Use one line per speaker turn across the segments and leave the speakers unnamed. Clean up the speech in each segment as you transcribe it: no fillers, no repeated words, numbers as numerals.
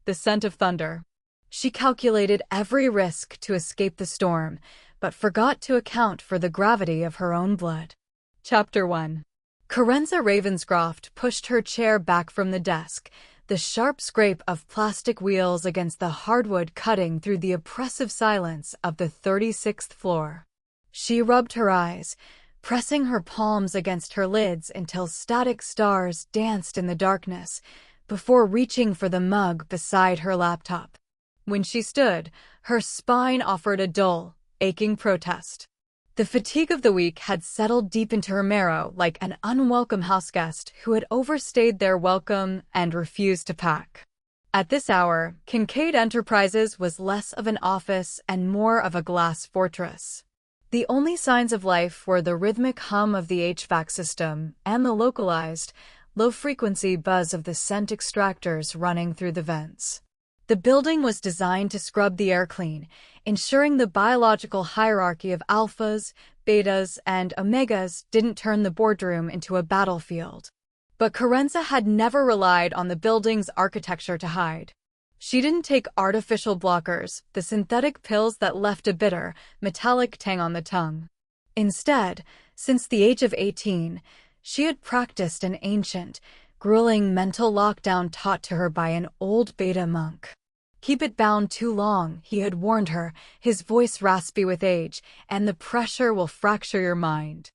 the scent of thunder. She calculated every risk to escape the storm, but forgot to account for the gravity of her own blood. Chapter 1. Carenza Ravenscroft pushed her chair back from the desk, the sharp scrape of plastic wheels against the hardwood cutting through the oppressive silence of the 36th floor. She rubbed her eyes, pressing her palms against her lids until static stars danced in the darkness, before reaching for the mug beside her laptop. When she stood, her spine offered a dull, aching protest. The fatigue of the week had settled deep into her marrow like an unwelcome houseguest who had overstayed their welcome and refused to pack. At this hour, Kincaid Enterprises was less of an office and more of a glass fortress. The only signs of life were the rhythmic hum of the HVAC system and the localized, low-frequency buzz of the scent extractors running through the vents. The building was designed to scrub the air clean, ensuring the biological hierarchy of alphas, betas, and omegas didn't turn the boardroom into a battlefield. But Carenza had never relied on the building's architecture to hide. She didn't take artificial blockers, the synthetic pills that left a bitter, metallic tang on the tongue. Instead, since the age of 18, she had practiced an ancient, grueling mental lockdown taught to her by an old beta monk. Keep it bound too long, he had warned her, his voice raspy with age, and the pressure will fracture your mind.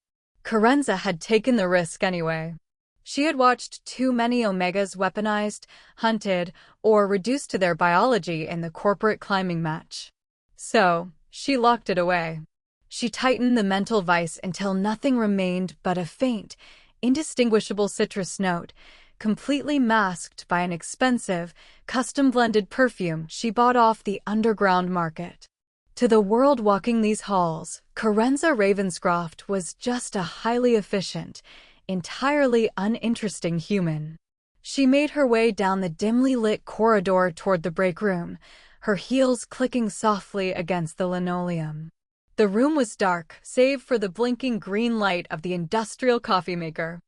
Carenza had taken the risk anyway. She had watched too many omegas weaponized, hunted, or reduced to their biology in the corporate climbing match. So, she locked it away. She tightened the mental vice until nothing remained but a faint, indistinguishable citrus note, completely masked by an expensive, custom-blended perfume she bought off the underground market. To the world walking these halls, Carenza Ravenscroft was just a highly efficient, entirely uninteresting human. She made her way down the dimly lit corridor toward the break room, her heels clicking softly against the linoleum. The room was dark, save for the blinking green light of the industrial coffee maker.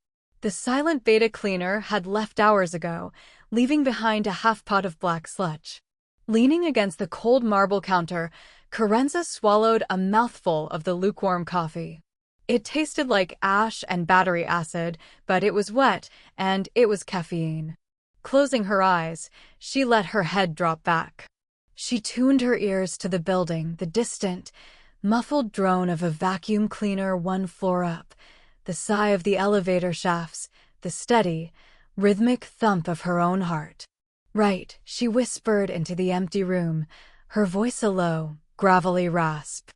The silent beta cleaner had left hours ago, leaving behind a half-pot of black sludge. Leaning against the cold marble counter, Carenza swallowed a mouthful of the lukewarm coffee. It tasted like ash and battery acid, but it was wet, and it was caffeine. Closing her eyes, she let her head drop back. She tuned her ears to the building, the distant, muffled drone of a vacuum cleaner one floor up, the sigh of the elevator shafts, the steady, rhythmic thump of her own heart. Right, she whispered into the empty room, her voice a low, gravelly rasp.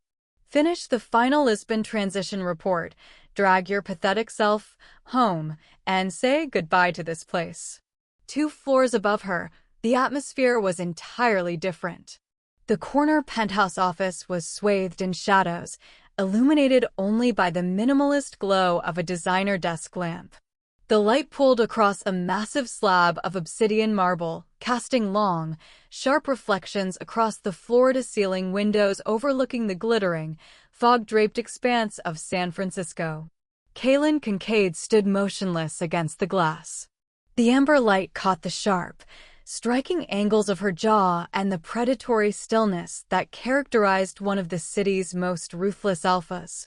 Finish the final Lisbon transition report, drag your pathetic self home, and say goodbye to this place. 2 floors above her, the atmosphere was entirely different. The corner penthouse office was swathed in shadows, illuminated only by the minimalist glow of a designer desk lamp. The light pulled across a massive slab of obsidian marble, casting long, sharp reflections across the floor-to-ceiling windows overlooking the glittering, fog-draped expanse of San Francisco. Kaylin Kincaid stood motionless against the glass. The amber light caught the sharp, striking angles of her jaw and the predatory stillness that characterized one of the city's most ruthless alphas.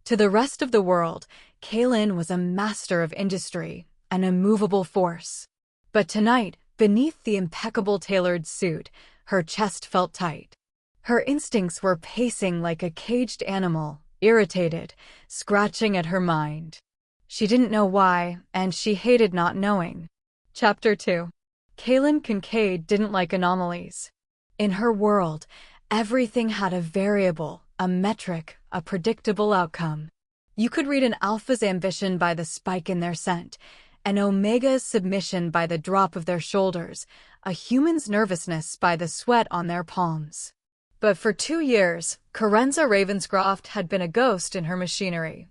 To the rest of the world, Kaylin was a master of industry, an immovable force. But tonight, beneath the impeccable tailored suit, her chest felt tight. Her instincts were pacing like a caged animal, irritated, scratching at her mind. She didn't know why, and she hated not knowing. Chapter 2. Kaylin Kincaid didn't like anomalies. In her world, everything had a variable, a metric, a predictable outcome. You could read an alpha's ambition by the spike in their scent, an omega's submission by the drop of their shoulders, a human's nervousness by the sweat on their palms. But for 2 years, Carenza Ravenscroft had been a ghost in her machinery.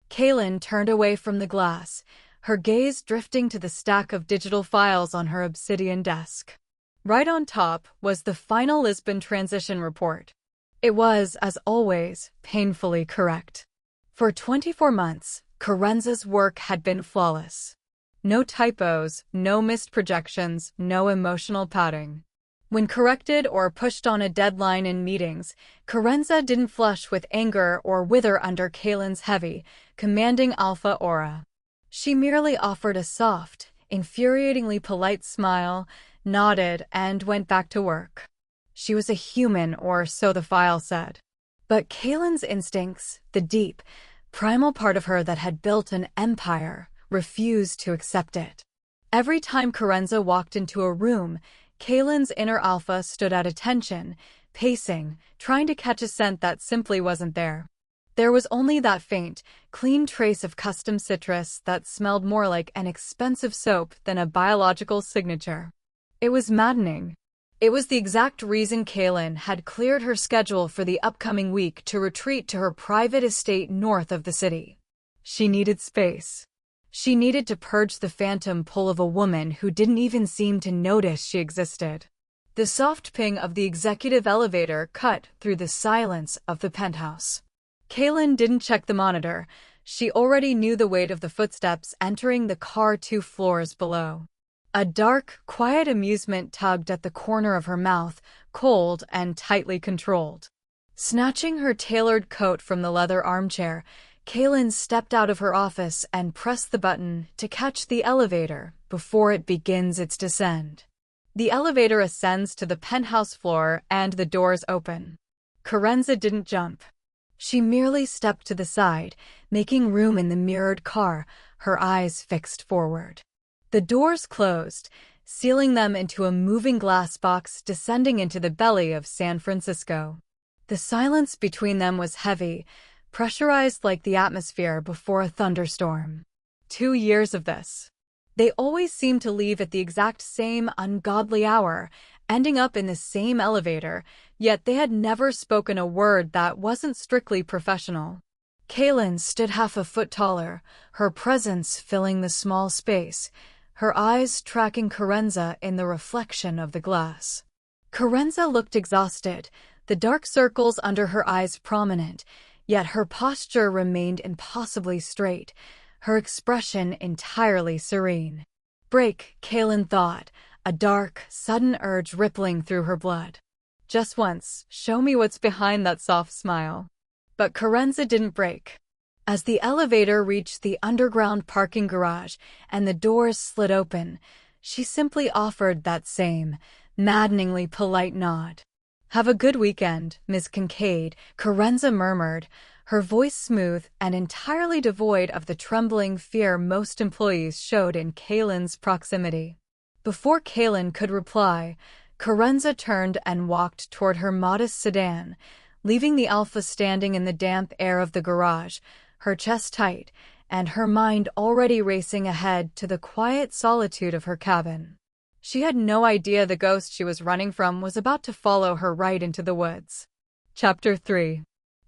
Kaylin turned away from the glass, her gaze drifting to the stack of digital files on her obsidian desk. Right on top was the final Lisbon transition report. It was, as always, painfully correct. For 24 months, Carenza's work had been flawless. No typos, no missed projections, no emotional padding. When corrected or pushed on a deadline in meetings, Carenza didn't flush with anger or wither under Kaylin's heavy, commanding alpha aura. She merely offered a soft, infuriatingly polite smile, nodded, and went back to work. She was a human, or so the file said. But Kaylin's instincts, the deep, primal part of her that had built an empire, refused to accept it. Every time Carenza walked into a room, Kaylin's inner alpha stood at attention, pacing, trying to catch a scent that simply wasn't there. There was only that faint, clean trace of custom citrus that smelled more like an expensive soap than a biological signature. It was maddening. It was the exact reason Kaylin had cleared her schedule for the upcoming week to retreat to her private estate north of the city. She needed space. She needed to purge the phantom pull of a woman who didn't even seem to notice she existed. The soft ping of the executive elevator cut through the silence of the penthouse. Kaylin didn't check the monitor. She already knew the weight of the footsteps entering the car 2 floors below. A dark, quiet amusement tugged at the corner of her mouth, cold and tightly controlled. Snatching her tailored coat from the leather armchair, Kaylin stepped out of her office and pressed the button to catch the elevator before it begins its descent. The elevator ascends to the penthouse floor and the doors open. Carenza didn't jump. She merely stepped to the side, making room in the mirrored car, her eyes fixed forward. The doors closed, sealing them into a moving glass box descending into the belly of San Francisco. The silence between them was heavy, pressurized like the atmosphere before a thunderstorm. 2 years of this. They always seemed to leave at the exact same ungodly hour, ending up in the same elevator, yet they had never spoken a word that wasn't strictly professional. Kaylin stood half a foot taller, her presence filling the small space, her eyes tracking Carenza in the reflection of the glass. Carenza looked exhausted, the dark circles under her eyes prominent, yet her posture remained impossibly straight, her expression entirely serene. Break, Kaylin thought, a dark, sudden urge rippling through her blood. Just once, show me what's behind that soft smile. But Carenza didn't break. As the elevator reached the underground parking garage and the doors slid open, she simply offered that same, maddeningly polite nod. Have a good weekend, Miss Kincaid, Carenza murmured, her voice smooth and entirely devoid of the trembling fear most employees showed in Kaylin's proximity. Before Kaylin could reply, Carenza turned and walked toward her modest sedan, leaving the Alpha standing in the damp air of the garage, her chest tight, and her mind already racing ahead to the quiet solitude of her cabin. She had no idea the ghost she was running from was about to follow her right into the woods. Chapter 3.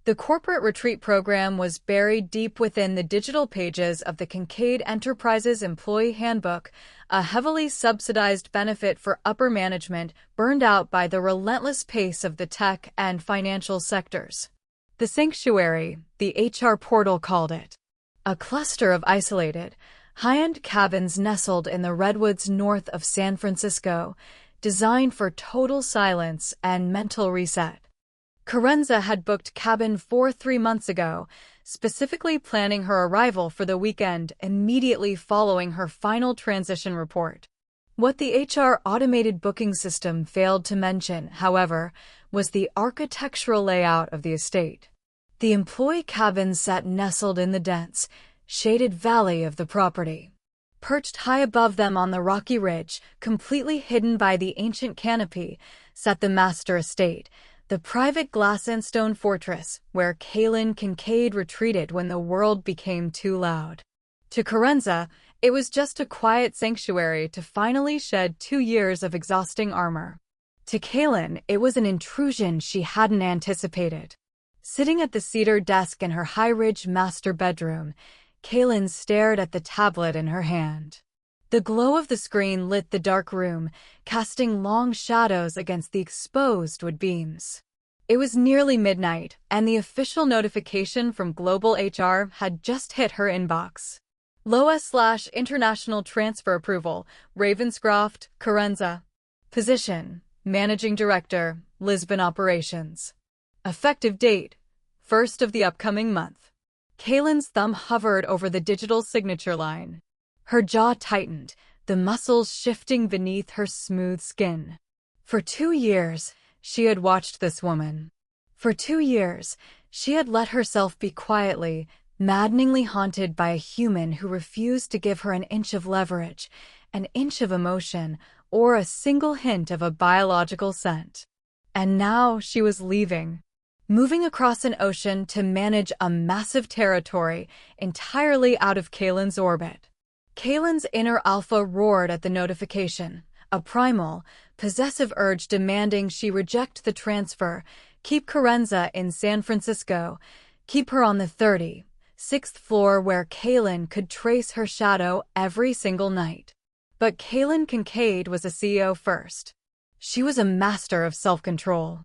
The corporate retreat program was buried deep within the digital pages of the Kincaid Enterprises Employee Handbook, a heavily subsidized benefit for upper management burned out by the relentless pace of the tech and financial sectors. The sanctuary, the HR portal called it. A cluster of isolated, high-end cabins nestled in the redwoods north of San Francisco, designed for total silence and mental reset. Carenza had booked cabin 4 3 months ago, specifically planning her arrival for the weekend immediately following her final transition report. What the HR automated booking system failed to mention, however, was the architectural layout of the estate. The employee cabin sat nestled in the dense, shaded valley of the property. Perched high above them on the rocky ridge, completely hidden by the ancient canopy, sat the master estate, the private glass and stone fortress where Kaylin Kincaid retreated when the world became too loud. To Carenza, it was just a quiet sanctuary to finally shed 2 years of exhausting armor. To Kaylin, it was an intrusion she hadn't anticipated. Sitting at the cedar desk in her high-ridge master bedroom, Kaylin stared at the tablet in her hand. The glow of the screen lit the dark room, casting long shadows against the exposed wood beams. It was nearly midnight, and the official notification from Global HR had just hit her inbox. LOA/International Transfer Approval, Ravenscroft, Carenza. Position: Managing Director, Lisbon Operations. Effective date, 1st of the upcoming month. Kaylin's thumb hovered over the digital signature line. Her jaw tightened, the muscles shifting beneath her smooth skin. For 2 years, she had watched this woman. For 2 years, she had let herself be quietly, maddeningly haunted by a human who refused to give her an inch of leverage, an inch of emotion, or a single hint of a biological scent. And now she was leaving, moving across an ocean to manage a massive territory entirely out of Kaylin's orbit. Kaylin's inner alpha roared at the notification, a primal, possessive urge demanding she reject the transfer, keep Kerenza in San Francisco, keep her on the 36th floor where Kaylin could trace her shadow every single night. But Kaylin Kincaid was a CEO first. She was a master of self-control.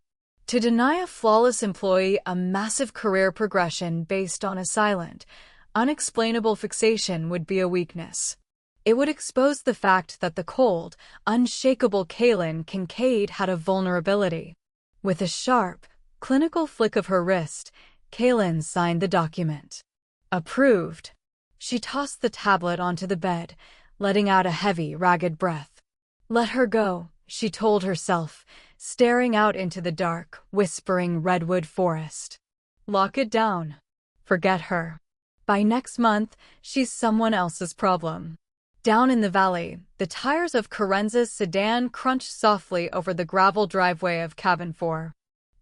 To deny a flawless employee a massive career progression based on a silent, unexplainable fixation would be a weakness. It would expose the fact that the cold, unshakable Kaylin Kincaid had a vulnerability. With a sharp, clinical flick of her wrist, Kaylin signed the document. Approved. She tossed the tablet onto the bed, letting out a heavy, ragged breath. Let her go, she told herself, staring out into the dark, whispering redwood forest. Lock it down. Forget her. By next month, she's someone else's problem. Down in the valley, the tires of Kerenza's sedan crunched softly over the gravel driveway of Cabin 4.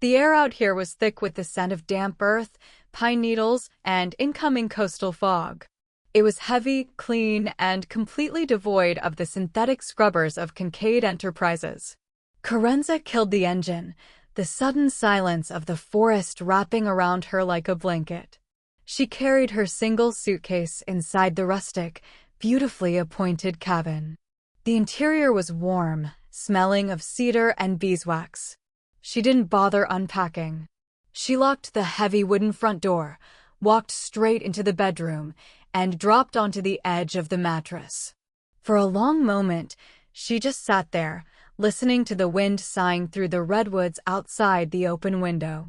The air out here was thick with the scent of damp earth, pine needles, and incoming coastal fog. It was heavy, clean, and completely devoid of the synthetic scrubbers of Kincaid Enterprises. Kerenza killed the engine, the sudden silence of the forest wrapping around her like a blanket. She carried her single suitcase inside the rustic, beautifully appointed cabin. The interior was warm, smelling of cedar and beeswax. She didn't bother unpacking. She locked the heavy wooden front door, walked straight into the bedroom, and dropped onto the edge of the mattress. For a long moment, she just sat there, listening to the wind sighing through the redwoods outside the open window.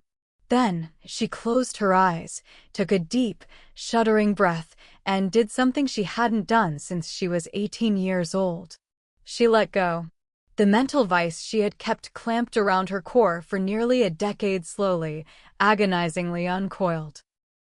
Then, she closed her eyes, took a deep, shuddering breath, and did something she hadn't done since she was 18 years old. She let go. The mental vice she had kept clamped around her core for nearly a decade slowly, agonizingly uncoiled.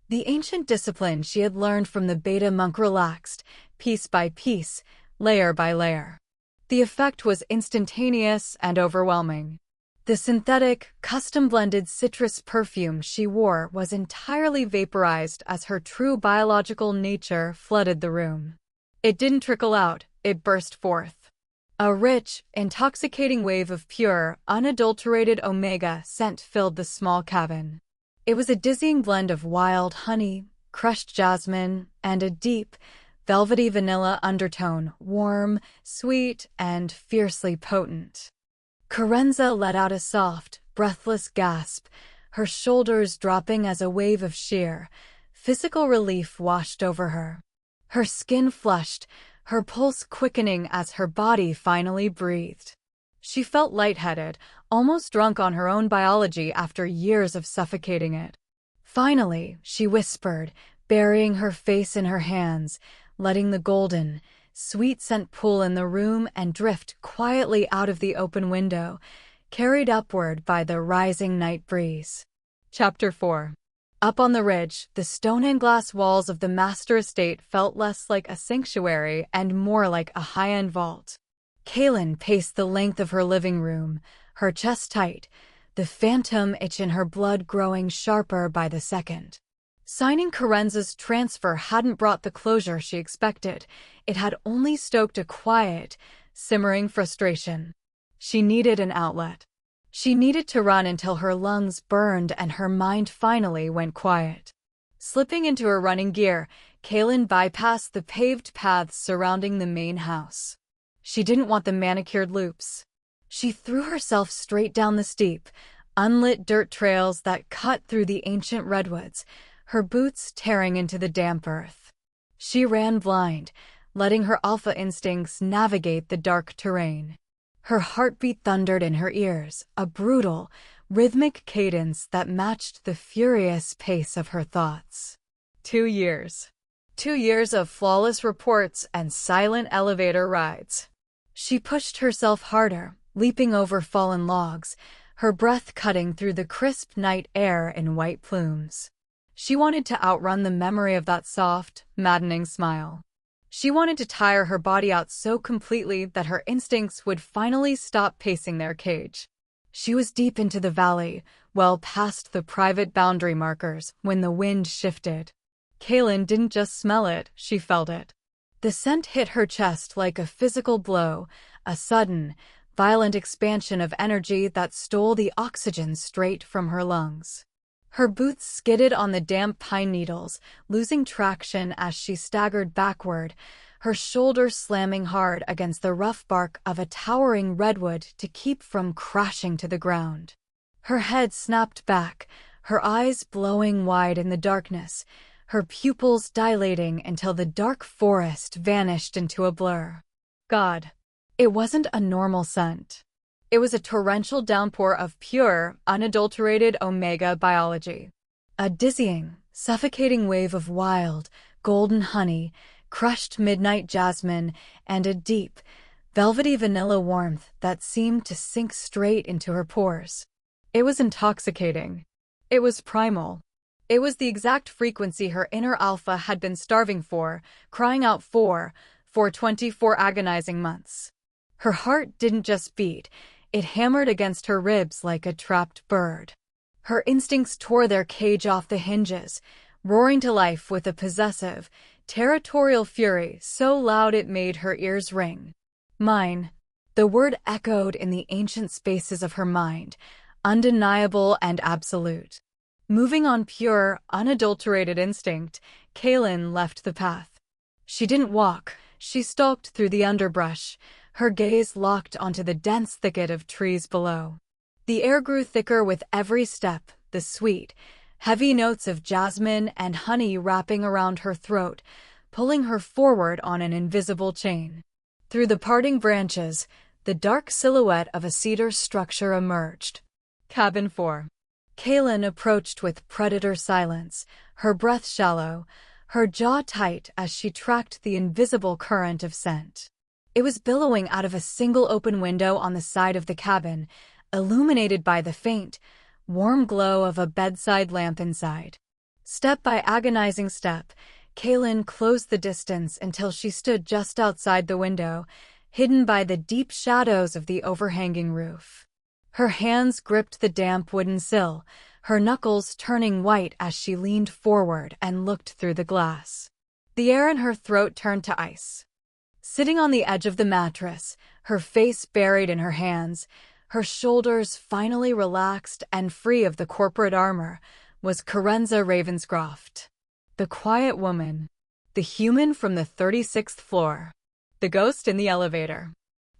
The ancient discipline she had learned from the Beta monk relaxed, piece by piece, layer by layer. The effect was instantaneous and overwhelming. The synthetic, custom-blended citrus perfume she wore was entirely vaporized as her true biological nature flooded the room. It didn't trickle out, it burst forth. A rich, intoxicating wave of pure, unadulterated omega scent filled the small cabin. It was a dizzying blend of wild honey, crushed jasmine, and a deep, velvety vanilla undertone, warm, sweet, and fiercely potent. Kerenza let out a soft, breathless gasp, her shoulders dropping as a wave of sheer, physical relief washed over her. Her skin flushed, her pulse quickening as her body finally breathed. She felt lightheaded, almost drunk on her own biology after years of suffocating it. Finally, she whispered, burying her face in her hands, letting the golden, sweet scent pool in the room and drift quietly out of the open window, carried upward by the rising night breeze. Chapter 4. Up on the ridge, the stone and glass walls of the master estate felt less like a sanctuary and more like a high-end vault. Kaylin paced the length of her living room, her chest tight, the phantom itch in her blood growing sharper by the second. Signing Kerenza's transfer hadn't brought the closure she expected. It had only stoked a quiet, simmering frustration. She needed an outlet. She needed to run until her lungs burned and her mind finally went quiet. Slipping into her running gear, Kaylin bypassed the paved paths surrounding the main house. She didn't want the manicured loops. She threw herself straight down the steep, unlit dirt trails that cut through the ancient redwoods, her boots tearing into the damp earth. She ran blind, letting her alpha instincts navigate the dark terrain. Her heartbeat thundered in her ears, a brutal, rhythmic cadence that matched the furious pace of her thoughts. 2 years. 2 years of flawless reports and silent elevator rides. She pushed herself harder, leaping over fallen logs, her breath cutting through the crisp night air in white plumes. She wanted to outrun the memory of that soft, maddening smile. She wanted to tire her body out so completely that her instincts would finally stop pacing their cage. She was deep into the valley, well past the private boundary markers, when the wind shifted. Kaylin didn't just smell it, she felt it. The scent hit her chest like a physical blow, a sudden, violent expansion of energy that stole the oxygen straight from her lungs. Her boots skidded on the damp pine needles, losing traction as she staggered backward, her shoulders slamming hard against the rough bark of a towering redwood to keep from crashing to the ground. Her head snapped back, her eyes blowing wide in the darkness, her pupils dilating until the dark forest vanished into a blur. God, it wasn't a normal scent. It was a torrential downpour of pure, unadulterated omega biology. A dizzying, suffocating wave of wild, golden honey, crushed midnight jasmine, and a deep, velvety vanilla warmth that seemed to sink straight into her pores. It was intoxicating. It was primal. It was the exact frequency her inner alpha had been starving for, crying out for 24 agonizing months. Her heart didn't just beat, it hammered against her ribs like a trapped bird. Her instincts tore their cage off the hinges, roaring to life with a possessive, territorial fury so loud it made her ears ring. Mine. The word echoed in the ancient spaces of her mind, undeniable and absolute. Moving on pure, unadulterated instinct, Kaylin left the path. She didn't walk, she stalked through the underbrush, her gaze locked onto the dense thicket of trees below. The air grew thicker with every step, the sweet, heavy notes of jasmine and honey wrapping around her throat, pulling her forward on an invisible chain. Through the parting branches, the dark silhouette of a cedar structure emerged. Cabin 4. Kaylin approached with predator silence, her breath shallow, her jaw tight as she tracked the invisible current of scent. It was billowing out of a single open window on the side of the cabin, illuminated by the faint, warm glow of a bedside lamp inside. Step by agonizing step, Kaylin closed the distance until she stood just outside the window, hidden by the deep shadows of the overhanging roof. Her hands gripped the damp wooden sill, her knuckles turning white as she leaned forward and looked through the glass. The air in her throat turned to ice. Sitting on the edge of the mattress, her face buried in her hands, her shoulders finally relaxed and free of the corporate armor, was Kerenza Ravenscroft. The quiet woman. The human from the 36th floor. The ghost in the elevator.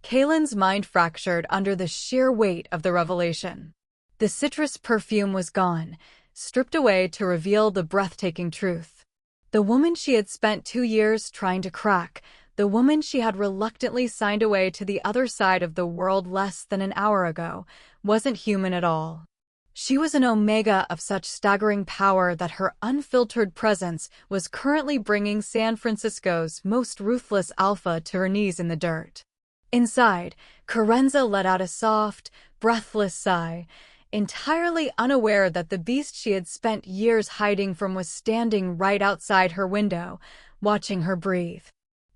Kaylin's mind fractured under the sheer weight of the revelation. The citrus perfume was gone, stripped away to reveal the breathtaking truth. The woman she had spent 2 years trying to crack, the woman she had reluctantly signed away to the other side of the world less than an hour ago, wasn't human at all. She was an omega of such staggering power that her unfiltered presence was currently bringing San Francisco's most ruthless alpha to her knees in the dirt. Inside, Kerenza let out a soft, breathless sigh, entirely unaware that the beast she had spent years hiding from was standing right outside her window, watching her breathe.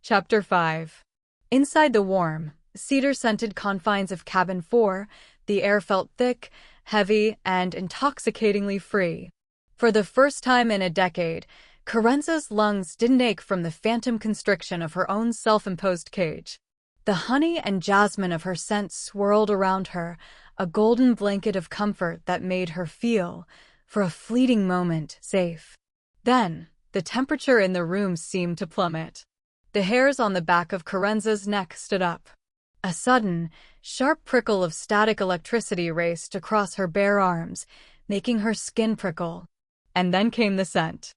Chapter 5. Inside the warm, cedar-scented confines of Cabin 4, the air felt thick, heavy, and intoxicatingly free. For the first time in a decade, Kerenza's lungs didn't ache from the phantom constriction of her own self-imposed cage. The honey and jasmine of her scent swirled around her, a golden blanket of comfort that made her feel, for a fleeting moment, safe. Then, the temperature in the room seemed to plummet. The hairs on the back of Kerenza's neck stood up. A sudden, sharp prickle of static electricity raced across her bare arms, making her skin prickle. And then came the scent.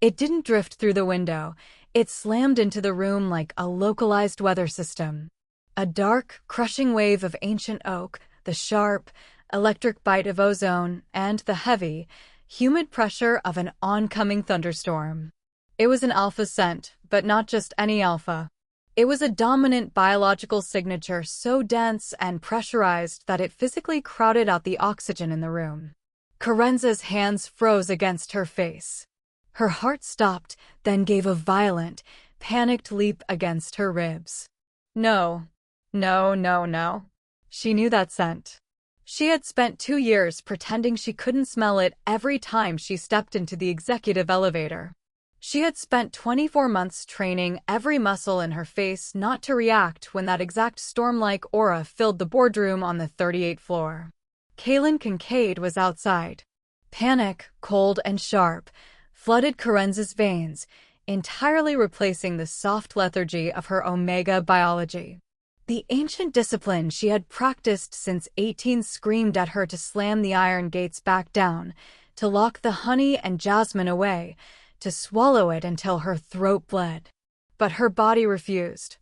It didn't drift through the window, it slammed into the room like a localized weather system. A dark, crushing wave of ancient oak, the sharp, electric bite of ozone, and the heavy, humid pressure of an oncoming thunderstorm. It was an alpha scent, but not just any alpha. It was a dominant biological signature so dense and pressurized that it physically crowded out the oxygen in the room. Kerenza's hands froze against her face. Her heart stopped, then gave a violent, panicked leap against her ribs. No. No, no, no. She knew that scent. She had spent 2 years pretending she couldn't smell it every time she stepped into the executive elevator. She had spent 24 months training every muscle in her face not to react when that exact storm-like aura filled the boardroom on the 38th floor. Kaylin Kincaid was outside. Panic, cold and sharp, flooded Kerenza's veins, entirely replacing the soft lethargy of her Omega biology. The ancient discipline she had practiced since 18 screamed at her to slam the iron gates back down, to lock the honey and jasmine away, to swallow it until her throat bled. But her body refused.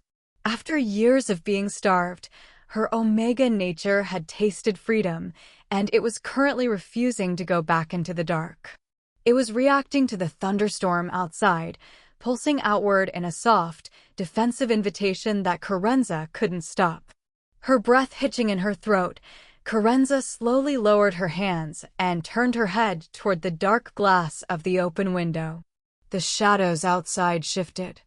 After years of being starved, her Omega nature had tasted freedom, and it was currently refusing to go back into the dark. It was reacting to the thunderstorm outside, pulsing outward in a soft, defensive invitation that Kerenza couldn't stop. Her breath hitching in her throat, Kerenza slowly lowered her hands and turned her head toward the dark glass of the open window. The shadows outside shifted.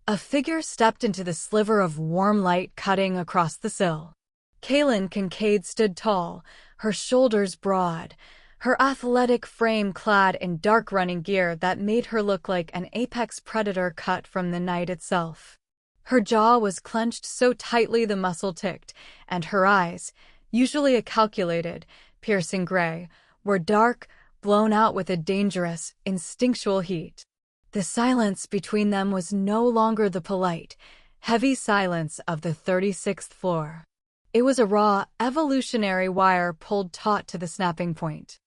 A figure stepped into the sliver of warm light cutting across the sill. Kaylin Kincaid stood tall, her shoulders broad, her athletic frame clad in dark running gear that made her look like an apex predator cut from the night itself. Her jaw was clenched so tightly the muscle ticked, and her eyes, usually a calculated, piercing gray, were dark, blown out with a dangerous, instinctual heat. The silence between them was no longer the polite, heavy silence of the 36th floor. It was a raw, evolutionary wire pulled taut to the snapping point.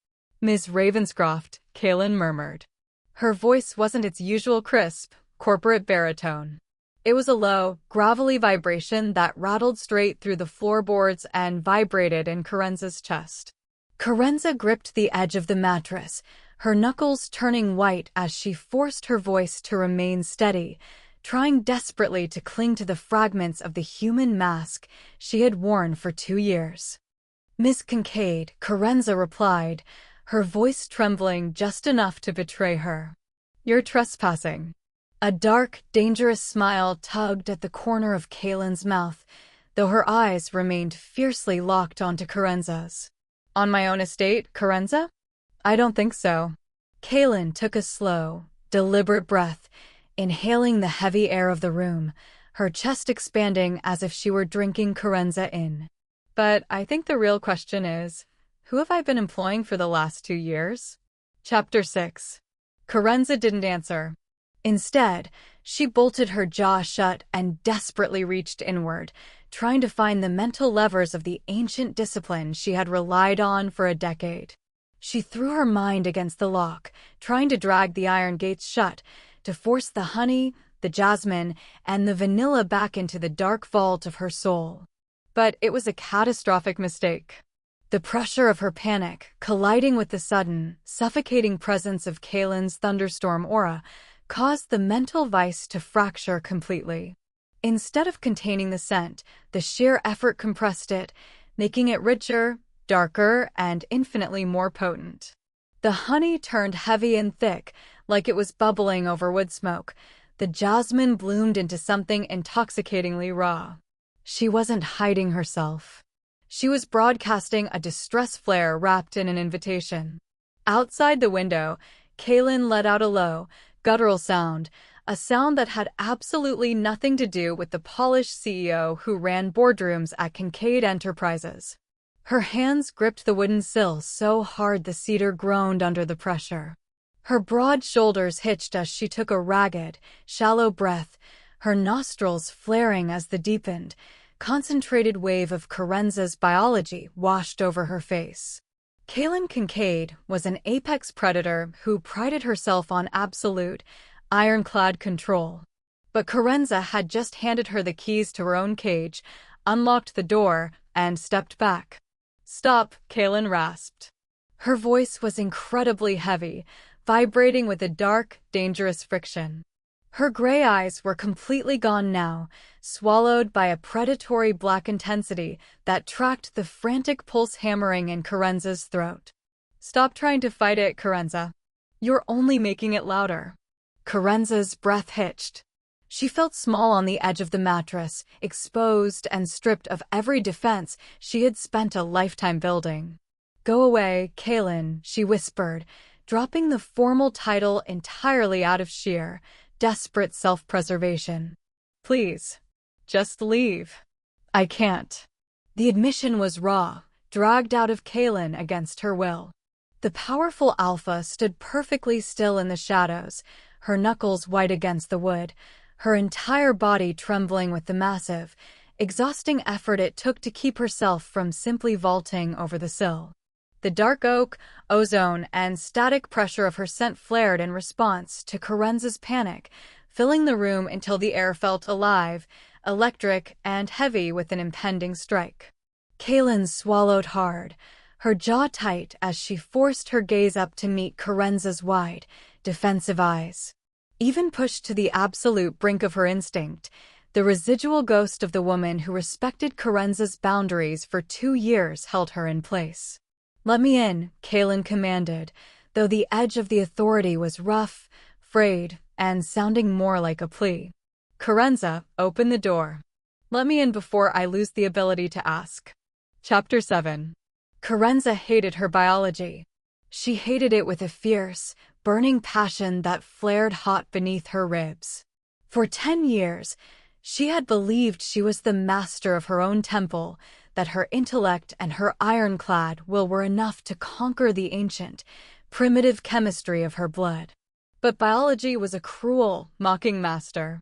"Miss Ravenscroft," Kaylin murmured. Her voice wasn't its usual crisp, corporate baritone. It was a low, gravelly vibration that rattled straight through the floorboards and vibrated in Kerenza's chest. Kerenza gripped the edge of the mattress, her knuckles turning white as she forced her voice to remain steady, trying desperately to cling to the fragments of the human mask she had worn for 2 years. "Miss Kincaid," Kerenza replied, her voice trembling just enough to betray her. "You're trespassing." A dark, dangerous smile tugged at the corner of Kaylin's mouth, though her eyes remained fiercely locked onto Kerenza's. "On my own estate, Kerenza? I don't think so." Kaylin took a slow, deliberate breath, inhaling the heavy air of the room, her chest expanding as if she were drinking Kerenza in. "But I think the real question is, who have I been employing for the last 2 years? Chapter 6. Kerenza didn't answer. Instead, she bolted her jaw shut and desperately reached inward, trying to find the mental levers of the ancient discipline she had relied on for a decade. She threw her mind against the lock, trying to drag the iron gates shut, to force the honey, the jasmine, and the vanilla back into the dark vault of her soul. But it was a catastrophic mistake. The pressure of her panic, colliding with the sudden, suffocating presence of Kaylin's thunderstorm aura, caused the mental vice to fracture completely. Instead of containing the scent, the sheer effort compressed it, making it richer, darker, and infinitely more potent. The honey turned heavy and thick, like it was bubbling over wood smoke. The jasmine bloomed into something intoxicatingly raw. She wasn't hiding herself. She was broadcasting a distress flare wrapped in an invitation. Outside the window, Kaylin let out a low, guttural sound, a sound that had absolutely nothing to do with the polished CEO who ran boardrooms at Kincaid Enterprises. Her hands gripped the wooden sill so hard the cedar groaned under the pressure. Her broad shoulders hitched as she took a ragged, shallow breath, her nostrils flaring as the deepened, concentrated wave of Kerenza's biology washed over her face. Kaylin Kincaid was an apex predator who prided herself on absolute, ironclad control. But Kerenza had just handed her the keys to her own cage, unlocked the door, and stepped back. "Stop," Kaylin rasped. Her voice was incredibly heavy, vibrating with a dark, dangerous friction. Her gray eyes were completely gone now, swallowed by a predatory black intensity that tracked the frantic pulse hammering in Kerenza's throat. "Stop trying to fight it, Kerenza. You're only making it louder." Kerenza's breath hitched. She felt small on the edge of the mattress, exposed and stripped of every defense she had spent a lifetime building. "Go away, Kaylin," she whispered, dropping the formal title entirely out of sheer, desperate self-preservation. "Please, just leave." "I can't." The admission was raw, dragged out of Kaylin against her will. The powerful alpha stood perfectly still in the shadows, her knuckles white against the wood, her entire body trembling with the massive, exhausting effort it took to keep herself from simply vaulting over the sill. The dark oak, ozone, and static pressure of her scent flared in response to Kerenza's panic, filling the room until the air felt alive, electric, and heavy with an impending strike. Kaylin swallowed hard, her jaw tight as she forced her gaze up to meet Kerenza's wide, defensive eyes. Even pushed to the absolute brink of her instinct, the residual ghost of the woman who respected Kerenza's boundaries for 2 years held her in place. "Let me in," Kaylin commanded, though the edge of the authority was rough, frayed, and sounding more like a plea. "Kerenza, open the door. Let me in before I lose the ability to ask." Chapter 7. Kerenza hated her biology. She hated it with a fierce, burning passion that flared hot beneath her ribs. For 10 years, she had believed she was the master of her own temple, that her intellect and her ironclad will were enough to conquer the ancient, primitive chemistry of her blood. But biology was a cruel, mocking master.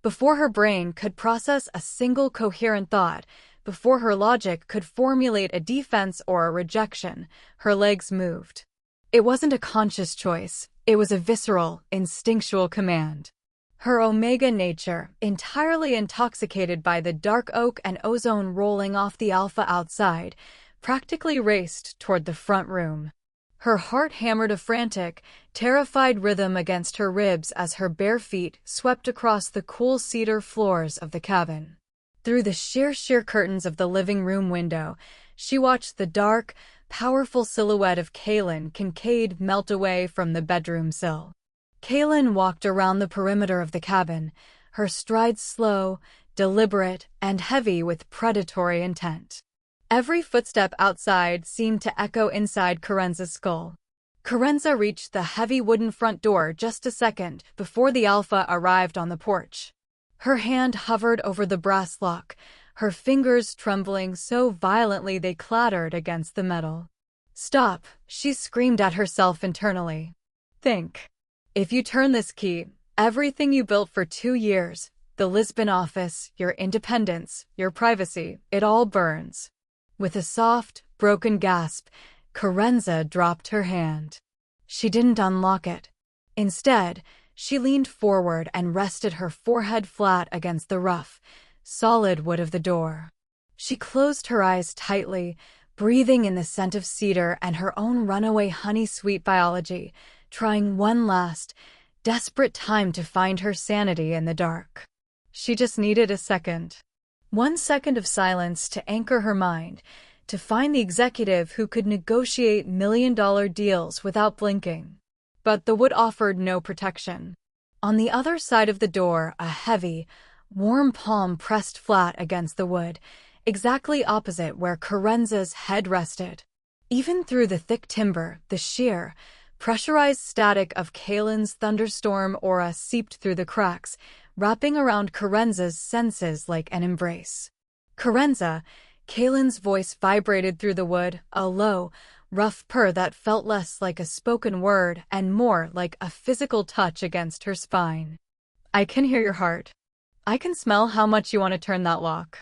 Before her brain could process a single coherent thought, before her logic could formulate a defense or a rejection, her legs moved. It wasn't a conscious choice, it was a visceral, instinctual command. Her omega nature, entirely intoxicated by the dark oak and ozone rolling off the alpha outside, practically raced toward the front room. Her heart hammered a frantic, terrified rhythm against her ribs as her bare feet swept across the cool cedar floors of the cabin. Through the sheer curtains of the living room window, she watched the dark, powerful silhouette of Kaylin Kincaid melt away from the bedroom sill. Kaylin walked around the perimeter of the cabin, her strides slow, deliberate, and heavy with predatory intent. Every footstep outside seemed to echo inside Kerenza's skull. Kerenza reached the heavy wooden front door just a second before the alpha arrived on the porch. Her hand hovered over the brass lock, her fingers trembling so violently they clattered against the metal. "Stop," she screamed at herself internally. "Think. If you turn this key, everything you built for 2 years, the Lisbon office, your independence, your privacy, it all burns." With a soft, broken gasp, Kerenza dropped her hand. She didn't unlock it. Instead, she leaned forward and rested her forehead flat against the rough, solid wood of the door. She closed her eyes tightly, breathing in the scent of cedar and her own runaway honey-sweet biology, trying one last, desperate time to find her sanity in the dark. She just needed a second. 1 second of silence to anchor her mind, to find the executive who could negotiate million-dollar deals without blinking. But the wood offered no protection. On the other side of the door, a heavy, warm palm pressed flat against the wood, exactly opposite where Kerenza's head rested. Even through the thick timber, the sheer, pressurized static of Kaylin's thunderstorm aura seeped through the cracks, wrapping around Kerenza's senses like an embrace. "Kerenza," Kaylin's voice vibrated through the wood, a low, rough purr that felt less like a spoken word and more like a physical touch against her spine. "I can hear your heart. I can smell how much you want to turn that lock.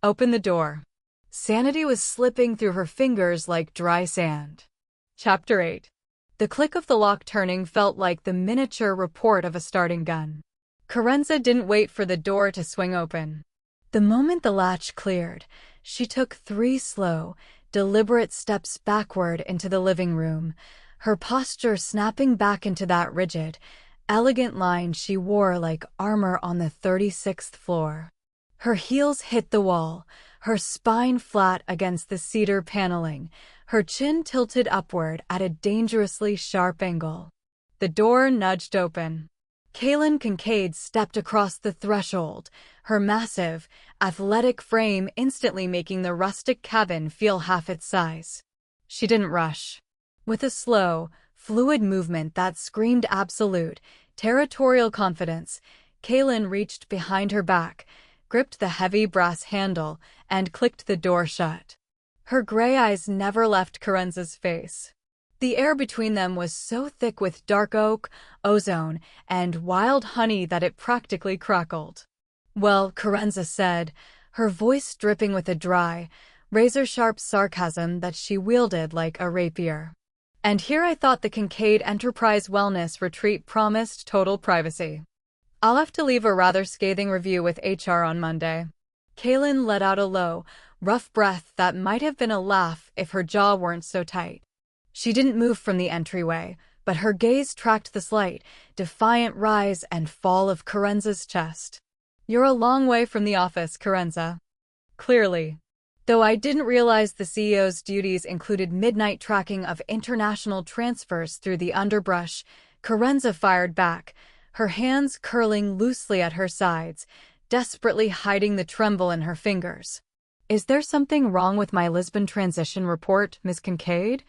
Open the door." Sanity was slipping through her fingers like dry sand. Chapter 8. The click of the lock turning felt like the miniature report of a starting gun. Kerenza didn't wait for the door to swing open. The moment the latch cleared, she took 3 slow, deliberate steps backward into the living room, her posture snapping back into that rigid, elegant line she wore like armor on the 36th floor. Her heels hit the wall, her spine flat against the cedar paneling, her chin tilted upward at a dangerously sharp angle. The door nudged open. Kaylin Kincaid stepped across the threshold, her massive, athletic frame instantly making the rustic cabin feel half its size. She didn't rush. With a slow, fluid movement that screamed absolute, territorial confidence, Kaylin reached behind her back, gripped the heavy brass handle, and clicked the door shut. Her gray eyes never left Kerenza's face. The air between them was so thick with dark oak, ozone, and wild honey that it practically crackled. "Well," Kerenza said, her voice dripping with a dry, razor-sharp sarcasm that she wielded like a rapier. "And here I thought the Kincaid Enterprise Wellness Retreat promised total privacy. I'll have to leave a rather scathing review with HR on Monday." Kaylin let out a low, rough breath that might have been a laugh if her jaw weren't so tight. She didn't move from the entryway, but her gaze tracked the slight, defiant rise and fall of Kerenza's chest. "You're a long way from the office, Kerenza." "Clearly. Though I didn't realize the CEO's duties included midnight tracking of international transfers through the underbrush," Kerenza fired back, her hands curling loosely at her sides, desperately hiding the tremble in her fingers. "Is there something wrong with my Lisbon transition report, Miss Kincaid?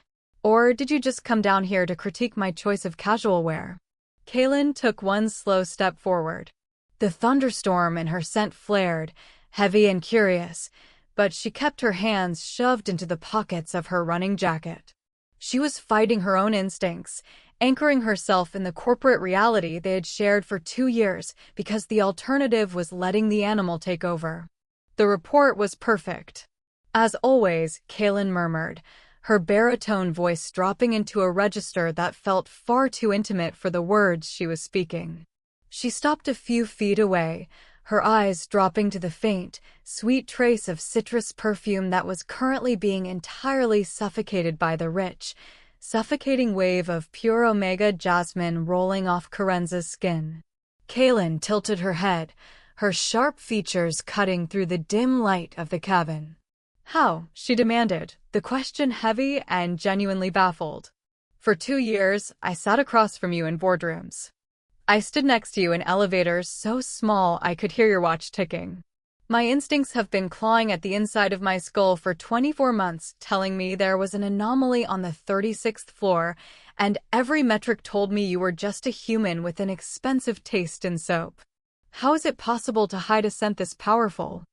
Or did you just come down here to critique my choice of casual wear?" Kaylin took one slow step forward. The thunderstorm in her scent flared, heavy and curious, but she kept her hands shoved into the pockets of her running jacket. She was fighting her own instincts, anchoring herself in the corporate reality they had shared for 2 years because the alternative was letting the animal take over. The report was perfect. "As always," Kaylin murmured, her baritone voice dropping into a register that felt far too intimate for the words she was speaking. She stopped a few feet away, her eyes dropping to the faint, sweet trace of citrus perfume that was currently being entirely suffocated by the rich, suffocating wave of pure omega jasmine rolling off Kerenza's skin. Kaylin tilted her head, her sharp features cutting through the dim light of the cabin. "How?" she demanded, the question heavy and genuinely baffled. "For 2 years, I sat across from you in boardrooms. I stood next to you in elevators so small I could hear your watch ticking. My instincts have been clawing at the inside of my skull for 24 months, telling me there was an anomaly on the 36th floor, and every metric told me you were just a human with an expensive taste in soap. How is it possible to hide a scent this powerful?"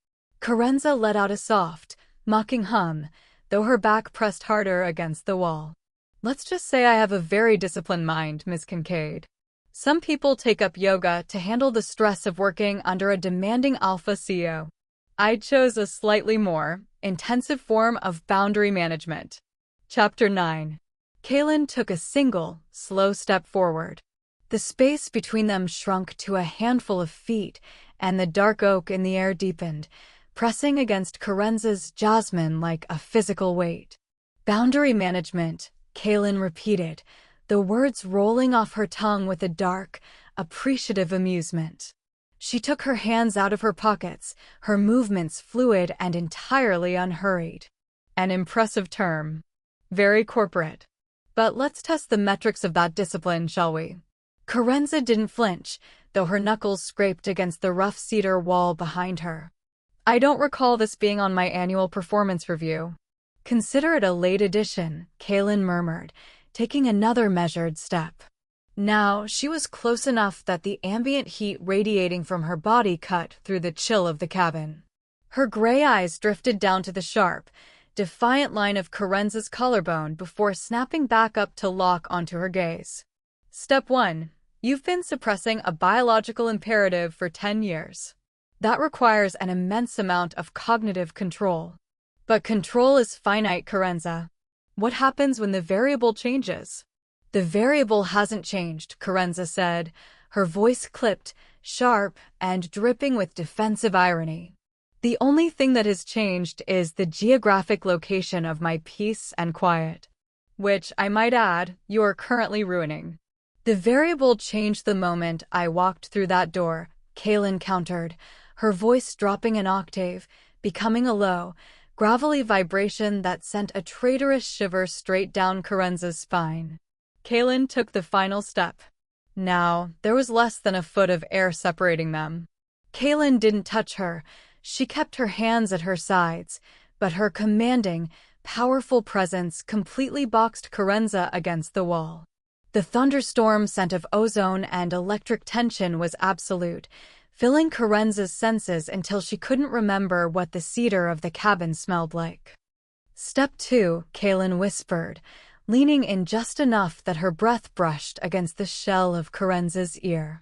Kerenza let out a soft, mocking hum, though her back pressed harder against the wall. "Let's just say I have a very disciplined mind, Miss Kincaid. Some people take up yoga to handle the stress of working under a demanding alpha CEO. I chose a slightly more intensive form of boundary management." Chapter 9. Kaylin took a single, slow step forward. The space between them shrunk to a handful of feet, and the dark oak in the air deepened, pressing against Kerenza's jasmine like a physical weight. "Boundary management," Kaylin repeated, the words rolling off her tongue with a dark, appreciative amusement. She took her hands out of her pockets, her movements fluid and entirely unhurried. An impressive term. Very corporate. But let's test the metrics of that discipline, shall we? Kerenza didn't flinch, though her knuckles scraped against the rough cedar wall behind her. "I don't recall this being on my annual performance review." "Consider it a late addition," Kaylin murmured, taking another measured step. Now, she was close enough that the ambient heat radiating from her body cut through the chill of the cabin. Her gray eyes drifted down to the sharp, defiant line of Kerenza's collarbone before snapping back up to lock onto her gaze. "Step 1. You've been suppressing a biological imperative for 10 years. That requires an immense amount of cognitive control. But control is finite, Kerenza. What happens when the variable changes?" "The variable hasn't changed," Kerenza said, her voice clipped, sharp, and dripping with defensive irony. The only thing that has changed is the geographic location of my peace and quiet, which, I might add, you are currently ruining. The variable changed the moment I walked through that door, Kaylin countered, her voice dropping an octave, becoming a low, gravelly vibration that sent a traitorous shiver straight down Kerenza's spine. Kaylin took the final step. Now, there was less than a foot of air separating them. Kaylin didn't touch her. She kept her hands at her sides, but her commanding, powerful presence completely boxed Kerenza against the wall. The thunderstorm scent of ozone and electric tension was absolute, filling Kerenza's senses until she couldn't remember what the cedar of the cabin smelled like. Step 2, Kaylin whispered, leaning in just enough that her breath brushed against the shell of Kerenza's ear.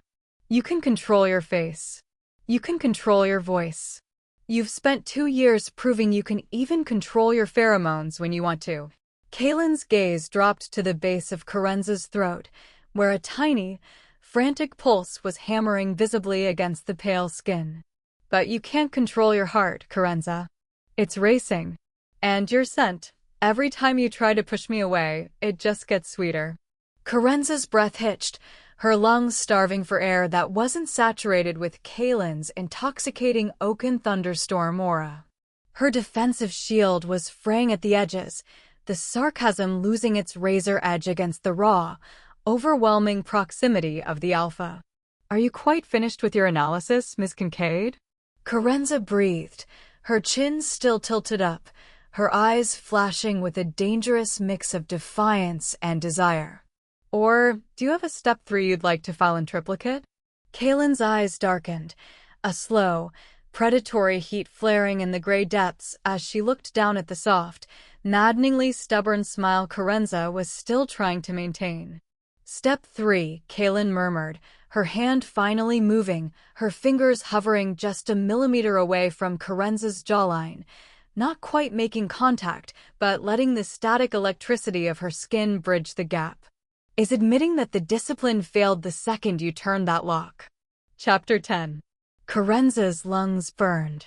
You can control your face. You can control your voice. You've spent 2 years proving you can even control your pheromones when you want to. Kaylin's gaze dropped to the base of Kerenza's throat, where a tiny, frantic pulse was hammering visibly against the pale skin. But you can't control your heart, Kerenza. It's racing. And your scent. Every time you try to push me away, it just gets sweeter. Kerenza's breath hitched, her lungs starving for air that wasn't saturated with Kaylin's intoxicating oaken thunderstorm aura. Her defensive shield was fraying at the edges, the sarcasm losing its razor edge against the raw, overwhelming proximity of the alpha. Are you quite finished with your analysis, Ms. Kincaid? Kerenza breathed, her chin still tilted up, her eyes flashing with a dangerous mix of defiance and desire. Or, do you have a step 3 you'd like to file in triplicate? Kaylin's eyes darkened, a slow, predatory heat flaring in the gray depths as she looked down at the soft, maddeningly stubborn smile Kerenza was still trying to maintain. Step 3, Kaylin murmured, her hand finally moving, her fingers hovering just a millimeter away from Kerenza's jawline, not quite making contact, but letting the static electricity of her skin bridge the gap. Is admitting that the discipline failed the second you turned that lock. Chapter 10. Kerenza's lungs burned.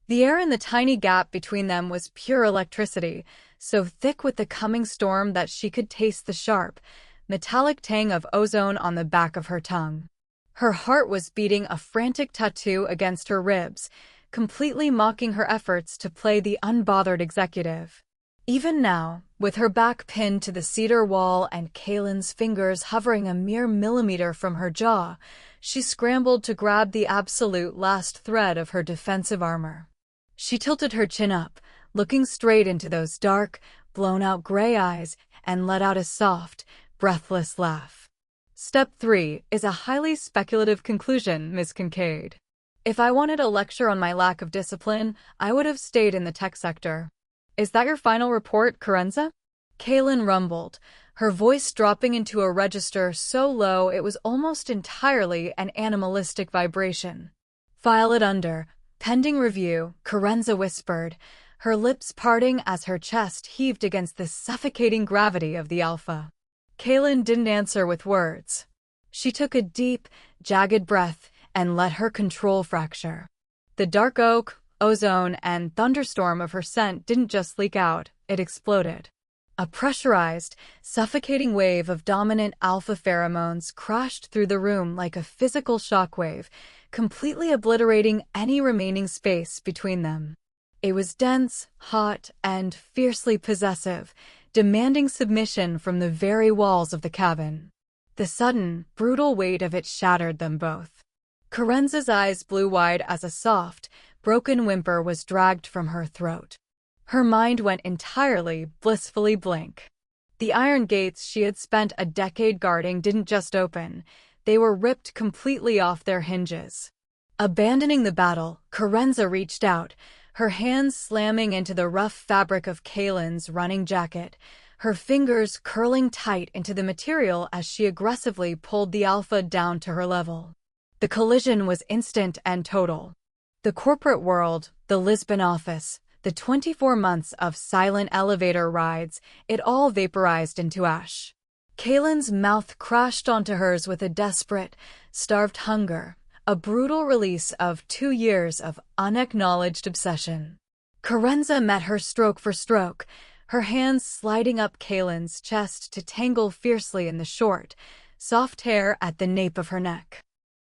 The air in the tiny gap between them was pure electricity, so thick with the coming storm that she could taste the sharp, metallic tang of ozone on the back of her tongue. Her heart was beating a frantic tattoo against her ribs, completely mocking her efforts to play the unbothered executive. Even now, with her back pinned to the cedar wall and Kaylin's fingers hovering a mere millimeter from her jaw, she scrambled to grab the absolute last thread of her defensive armor. She tilted her chin up, looking straight into those dark, blown-out gray eyes, and let out a soft, breathless laugh. Step 3 is a highly speculative conclusion, Ms. Kincaid. If I wanted a lecture on my lack of discipline, I would have stayed in the tech sector. Is that your final report, Kerenza? Kaylin rumbled, her voice dropping into a register so low it was almost entirely an animalistic vibration. File it under, pending review, Kerenza whispered, her lips parting as her chest heaved against the suffocating gravity of the alpha. Kaylin didn't answer with words. She took a deep, jagged breath and let her control fracture. The dark oak, ozone, and thunderstorm of her scent didn't just leak out, it exploded. A pressurized, suffocating wave of dominant alpha pheromones crashed through the room like a physical shockwave, completely obliterating any remaining space between them. It was dense, hot, and fiercely possessive, demanding submission from the very walls of the cabin. The sudden, brutal weight of it shattered them both. Kerenza's eyes blew wide as a soft, broken whimper was dragged from her throat. Her mind went entirely, blissfully blank. The iron gates she had spent a decade guarding didn't just open, they were ripped completely off their hinges. Abandoning the battle, Kerenza reached out, her hands slamming into the rough fabric of Kaylin's running jacket, her fingers curling tight into the material as she aggressively pulled the alpha down to her level. The collision was instant and total. The corporate world, the Lisbon office, the 24 months of silent elevator rides, it all vaporized into ash. Kaylin's mouth crashed onto hers with a desperate, starved hunger, a brutal release of 2 years of unacknowledged obsession. Kerenza met her stroke for stroke, her hands sliding up Kaelin's chest to tangle fiercely in the short, soft hair at the nape of her neck.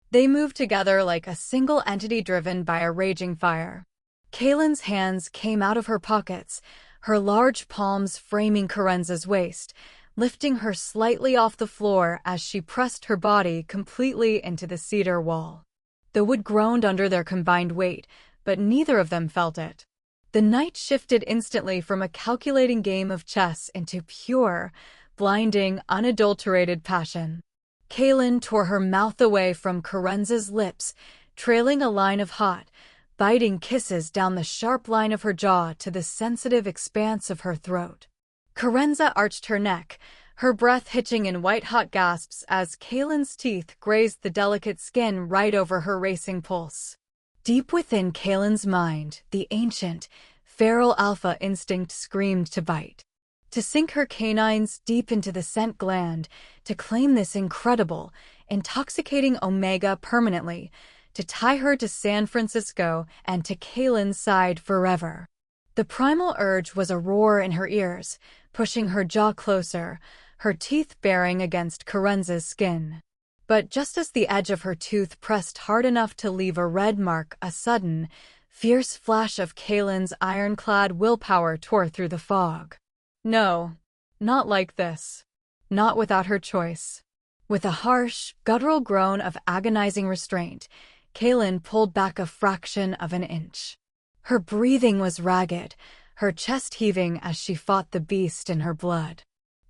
They moved together like a single entity driven by a raging fire. Kaelin's hands came out of her pockets, her large palms framing Kerenza's waist, lifting her slightly off the floor as she pressed her body completely into the cedar wall. The wood groaned under their combined weight, but neither of them felt it. The night shifted instantly from a calculating game of chess into pure, blinding, unadulterated passion. Kaelin tore her mouth away from Kerenza's lips, trailing a line of hot, biting kisses down the sharp line of her jaw to the sensitive expanse of her throat. Kerenza arched her neck, her breath hitching in white-hot gasps as Kaelin's teeth grazed the delicate skin right over her racing pulse. Deep within Kaelin's mind, the ancient, feral alpha instinct screamed to bite. To sink her canines deep into the scent gland, to claim this incredible, intoxicating omega permanently, to tie her to San Francisco and to Kaelin's side forever. The primal urge was a roar in her ears, pushing her jaw closer, her teeth baring against Kerenza's skin. But just as the edge of her tooth pressed hard enough to leave a red mark, a sudden, fierce flash of Kaelin's ironclad willpower tore through the fog. No, not like this. Not without her choice. With a harsh, guttural groan of agonizing restraint, Kaelin pulled back a fraction of an inch. Her breathing was ragged, her chest heaving as she fought the beast in her blood.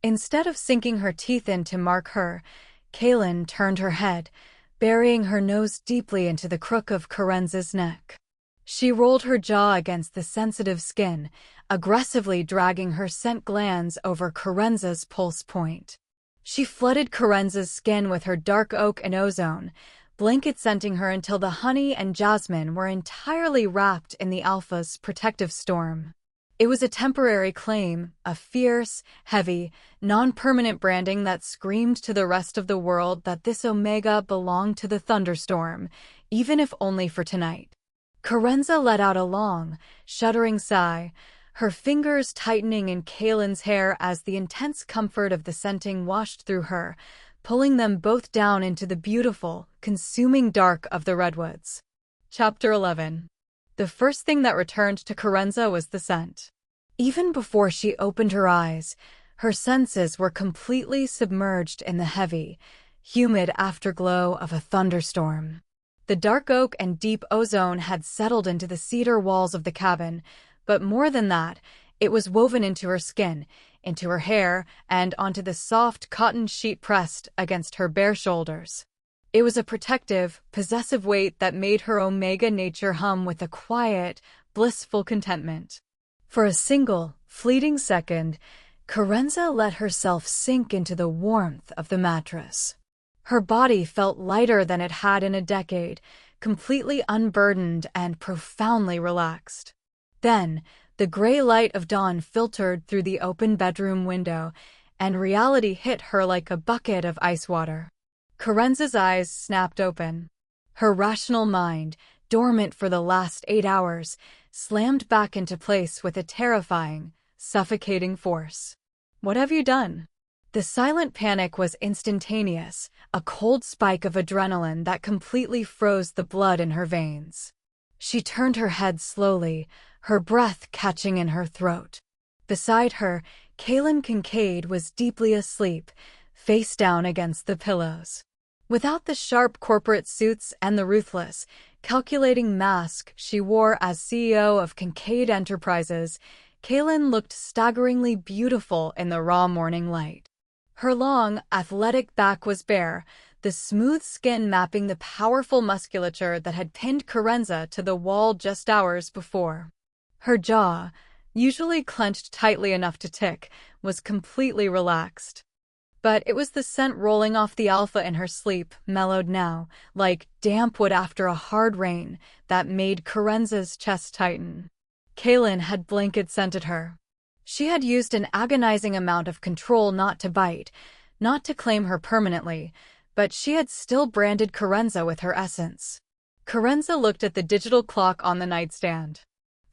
Instead of sinking her teeth in to mark her, Kaelin turned her head, burying her nose deeply into the crook of Kerenza's neck. She rolled her jaw against the sensitive skin, aggressively dragging her scent glands over Kerenza's pulse point. She flooded Kerenza's skin with her dark oak and ozone, blanket scenting her until the honey and jasmine were entirely wrapped in the alpha's protective storm. It was a temporary claim, a fierce, heavy, non-permanent branding that screamed to the rest of the world that this omega belonged to the thunderstorm, even if only for tonight. Kerenza let out a long, shuddering sigh, her fingers tightening in Kaelin's hair as the intense comfort of the scenting washed through her, pulling them both down into the beautiful, consuming dark of the redwoods. Chapter 11. The first thing that returned to Kerenza was the scent. Even before she opened her eyes, her senses were completely submerged in the heavy, humid afterglow of a thunderstorm. The dark oak and deep ozone had settled into the cedar walls of the cabin, but more than that, it was woven into her skin, into her hair, and onto the soft cotton sheet pressed against her bare shoulders. It was a protective, possessive weight that made her omega nature hum with a quiet, blissful contentment. For a single, fleeting second, Kerenza let herself sink into the warmth of the mattress. Her body felt lighter than it had in a decade, completely unburdened and profoundly relaxed. Then, the gray light of dawn filtered through the open bedroom window, and reality hit her like a bucket of ice water. Kerenza's eyes snapped open. Her rational mind, dormant for the last 8 hours, slammed back into place with a terrifying, suffocating force. "What have you done?" The silent panic was instantaneous, a cold spike of adrenaline that completely froze the blood in her veins. She turned her head slowly, her breath catching in her throat. Beside her, Kaelin Kincaid was deeply asleep, face down against the pillows. Without the sharp corporate suits and the ruthless, calculating mask she wore as CEO of Kincaid Enterprises, Kaelin looked staggeringly beautiful in the raw morning light. Her long, athletic back was bare, the smooth skin mapping the powerful musculature that had pinned Kerenza to the wall just hours before. Her jaw, usually clenched tightly enough to tick, was completely relaxed. But it was the scent rolling off the alpha in her sleep, mellowed now, like damp wood after a hard rain, that made Kerenza's chest tighten. Kaelin had blanket scented her. She had used an agonizing amount of control not to bite, not to claim her permanently, but she had still branded Carenza with her essence. Carenza looked at the digital clock on the nightstand.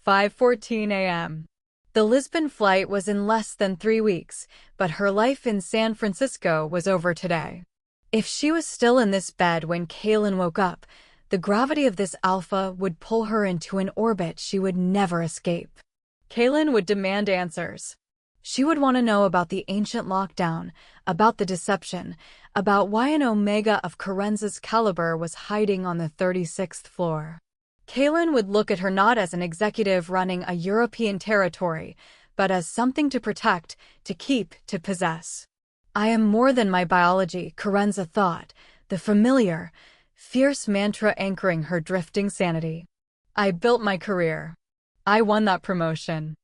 5:14 a.m. The Lisbon flight was in less than 3 weeks, but her life in San Francisco was over today. If she was still in this bed when Kaylin woke up, the gravity of this alpha would pull her into an orbit she would never escape. Kaylin would demand answers. She would want to know about the ancient lockdown, about the deception, about why an Omega of Carenza's caliber was hiding on the 36th floor. Kaylin would look at her not as an executive running a European territory, but as something to protect, to keep, to possess. I am more than my biology, Carenza thought, the familiar, fierce mantra anchoring her drifting sanity. I built my career. I won that promotion.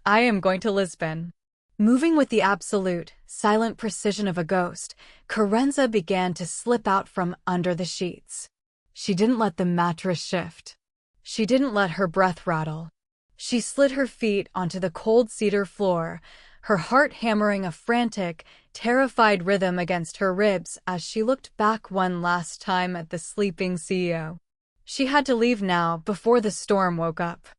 I am going to Lisbon. Moving with the absolute, silent precision of a ghost, Carenza began to slip out from under the sheets. She didn't let the mattress shift. She didn't let her breath rattle. She slid her feet onto the cold cedar floor, her heart hammering a frantic, terrified rhythm against her ribs as she looked back one last time at the sleeping CEO. She had to leave now before the storm woke up.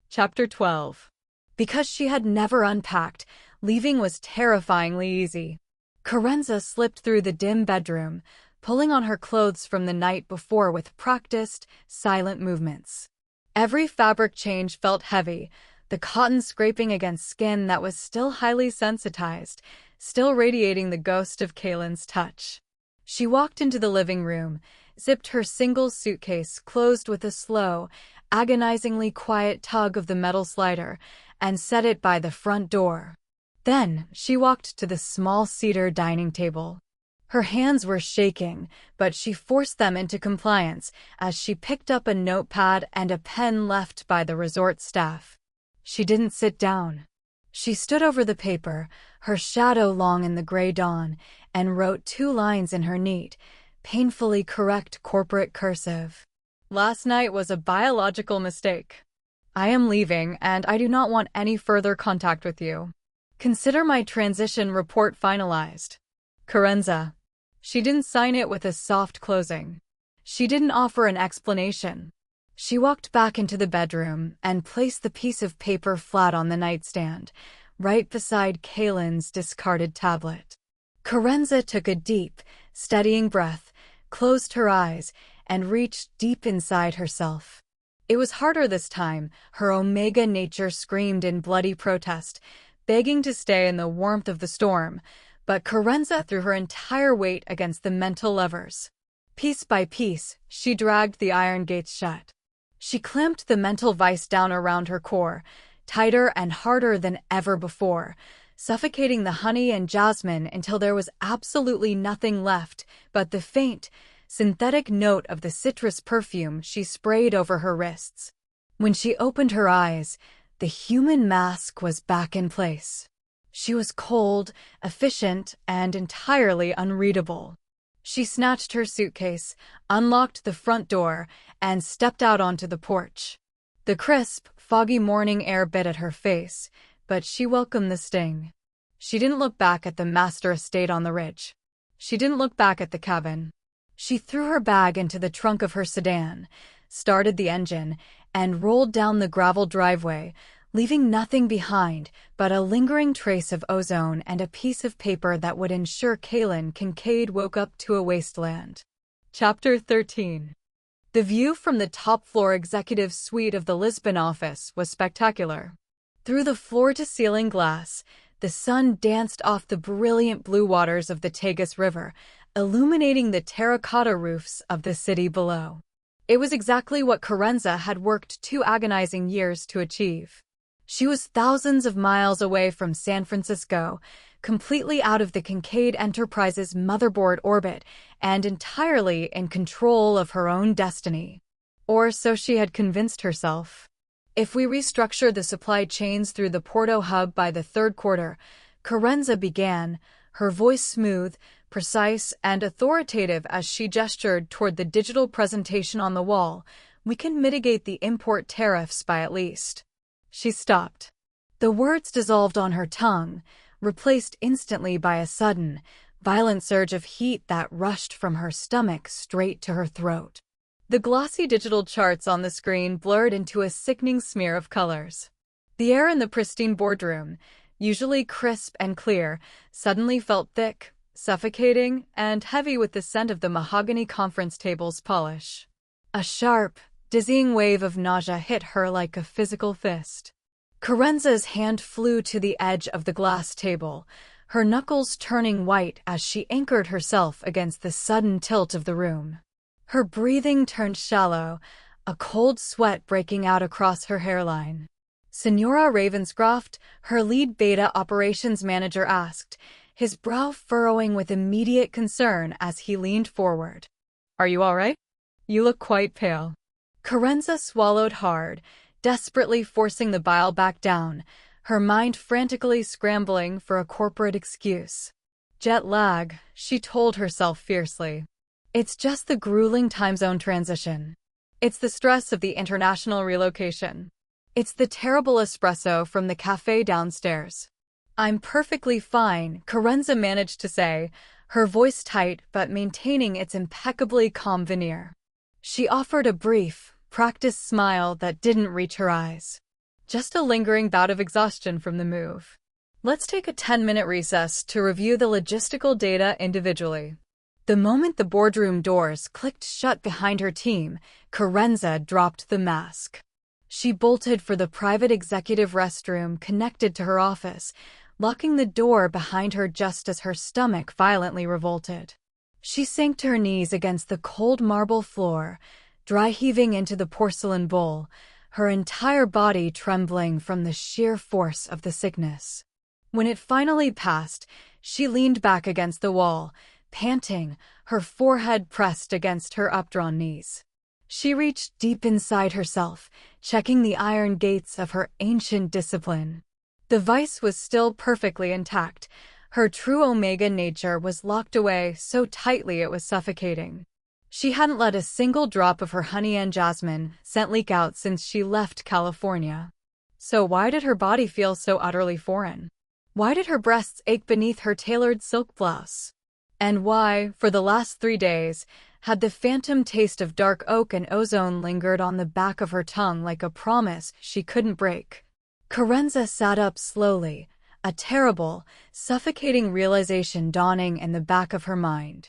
Chapter 12. Because she had never unpacked, leaving was terrifyingly easy. Carenza slipped through the dim bedroom, pulling on her clothes from the night before with practiced, silent movements. Every fabric change felt heavy, the cotton scraping against skin that was still highly sensitized, still radiating the ghost of Kaylin's touch. She walked into the living room, zipped her single suitcase closed with a slow, agonizingly quiet tug of the metal slider, and set it by the front door. Then, she walked to the small cedar dining table. Her hands were shaking, but she forced them into compliance as she picked up a notepad and a pen left by the resort staff. She didn't sit down. She stood over the paper, her shadow long in the gray dawn, and wrote 2 lines in her neat, painfully correct corporate cursive. Last night was a biological mistake. I am leaving, and I do not want any further contact with you. Consider my transition report finalized. Carenza. She didn't sign it with a soft closing. She didn't offer an explanation. She walked back into the bedroom and placed the piece of paper flat on the nightstand, right beside Kaylin's discarded tablet. Carenza took a deep, steadying breath, closed her eyes, and reached deep inside herself. It was harder this time, her Omega nature screamed in bloody protest, begging to stay in the warmth of the storm, but Carenza threw her entire weight against the mental levers. Piece by piece, she dragged the iron gates shut. She clamped the mental vice down around her core, tighter and harder than ever before, suffocating the honey and jasmine until there was absolutely nothing left but the faint, synthetic note of the citrus perfume she sprayed over her wrists. When she opened her eyes, the human mask was back in place. She was cold, efficient, and entirely unreadable. She snatched her suitcase, unlocked the front door, and stepped out onto the porch. The crisp, foggy morning air bit at her face, but she welcomed the sting. She didn't look back at the master estate on the ridge. She didn't look back at the cabin. She threw her bag into the trunk of her sedan, started the engine, and rolled down the gravel driveway, leaving nothing behind but a lingering trace of ozone and a piece of paper that would ensure Kaylin Kincaid woke up to a wasteland. Chapter 13. The view from the top-floor executive suite of the Lisbon office was spectacular. Through the floor-to-ceiling glass, the sun danced off the brilliant blue waters of the Tagus River, illuminating the terracotta roofs of the city below. It was exactly what Carenza had worked 2 agonizing years to achieve. She was thousands of miles away from San Francisco, completely out of the Kincaid Enterprises motherboard orbit, and entirely in control of her own destiny. Or so she had convinced herself. If we restructure the supply chains through the Porto hub by the 3rd quarter, Carenza began, her voice smooth, precise, and authoritative as she gestured toward the digital presentation on the wall, we can mitigate the import tariffs by at least. She stopped. The words dissolved on her tongue, replaced instantly by a sudden, violent surge of heat that rushed from her stomach straight to her throat. The glossy digital charts on the screen blurred into a sickening smear of colors. The air in the pristine boardroom, usually crisp and clear, suddenly felt thick, suffocating, and heavy with the scent of the mahogany conference table's polish. A sharp, dizzying wave of nausea hit her like a physical fist. Kerenza's hand flew to the edge of the glass table, her knuckles turning white as she anchored herself against the sudden tilt of the room. Her breathing turned shallow, a cold sweat breaking out across her hairline. Senora Ravenscroft, her lead beta operations manager, asked, his brow furrowing with immediate concern as he leaned forward. "Are you all right? You look quite pale." Kerenza swallowed hard, desperately forcing the bile back down, her mind frantically scrambling for a corporate excuse. Jet lag, she told herself fiercely. It's just the grueling time zone transition. It's the stress of the international relocation. It's the terrible espresso from the cafe downstairs. "I'm perfectly fine," Kerenza managed to say, her voice tight but maintaining its impeccably calm veneer. She offered a brief, practiced smile that didn't reach her eyes. Just a lingering bout of exhaustion from the move. "Let's take a 10-minute recess to review the logistical data individually." The moment the boardroom doors clicked shut behind her team, Kerenza dropped the mask. She bolted for the private executive restroom connected to her office, locking the door behind her just as her stomach violently revolted. She sank to her knees against the cold marble floor, dry heaving into the porcelain bowl, her entire body trembling from the sheer force of the sickness. When it finally passed, she leaned back against the wall, panting, her forehead pressed against her updrawn knees. She reached deep inside herself, checking the iron gates of her ancient discipline. The vice was still perfectly intact. Her true Omega nature was locked away so tightly it was suffocating. She hadn't let a single drop of her honey and jasmine scent leak out since she left California. So why did her body feel so utterly foreign? Why did her breasts ache beneath her tailored silk blouse? And why, for the last 3 days, had the phantom taste of dark oak and ozone lingered on the back of her tongue like a promise she couldn't break? Kerenza sat up slowly, a terrible, suffocating realization dawning in the back of her mind.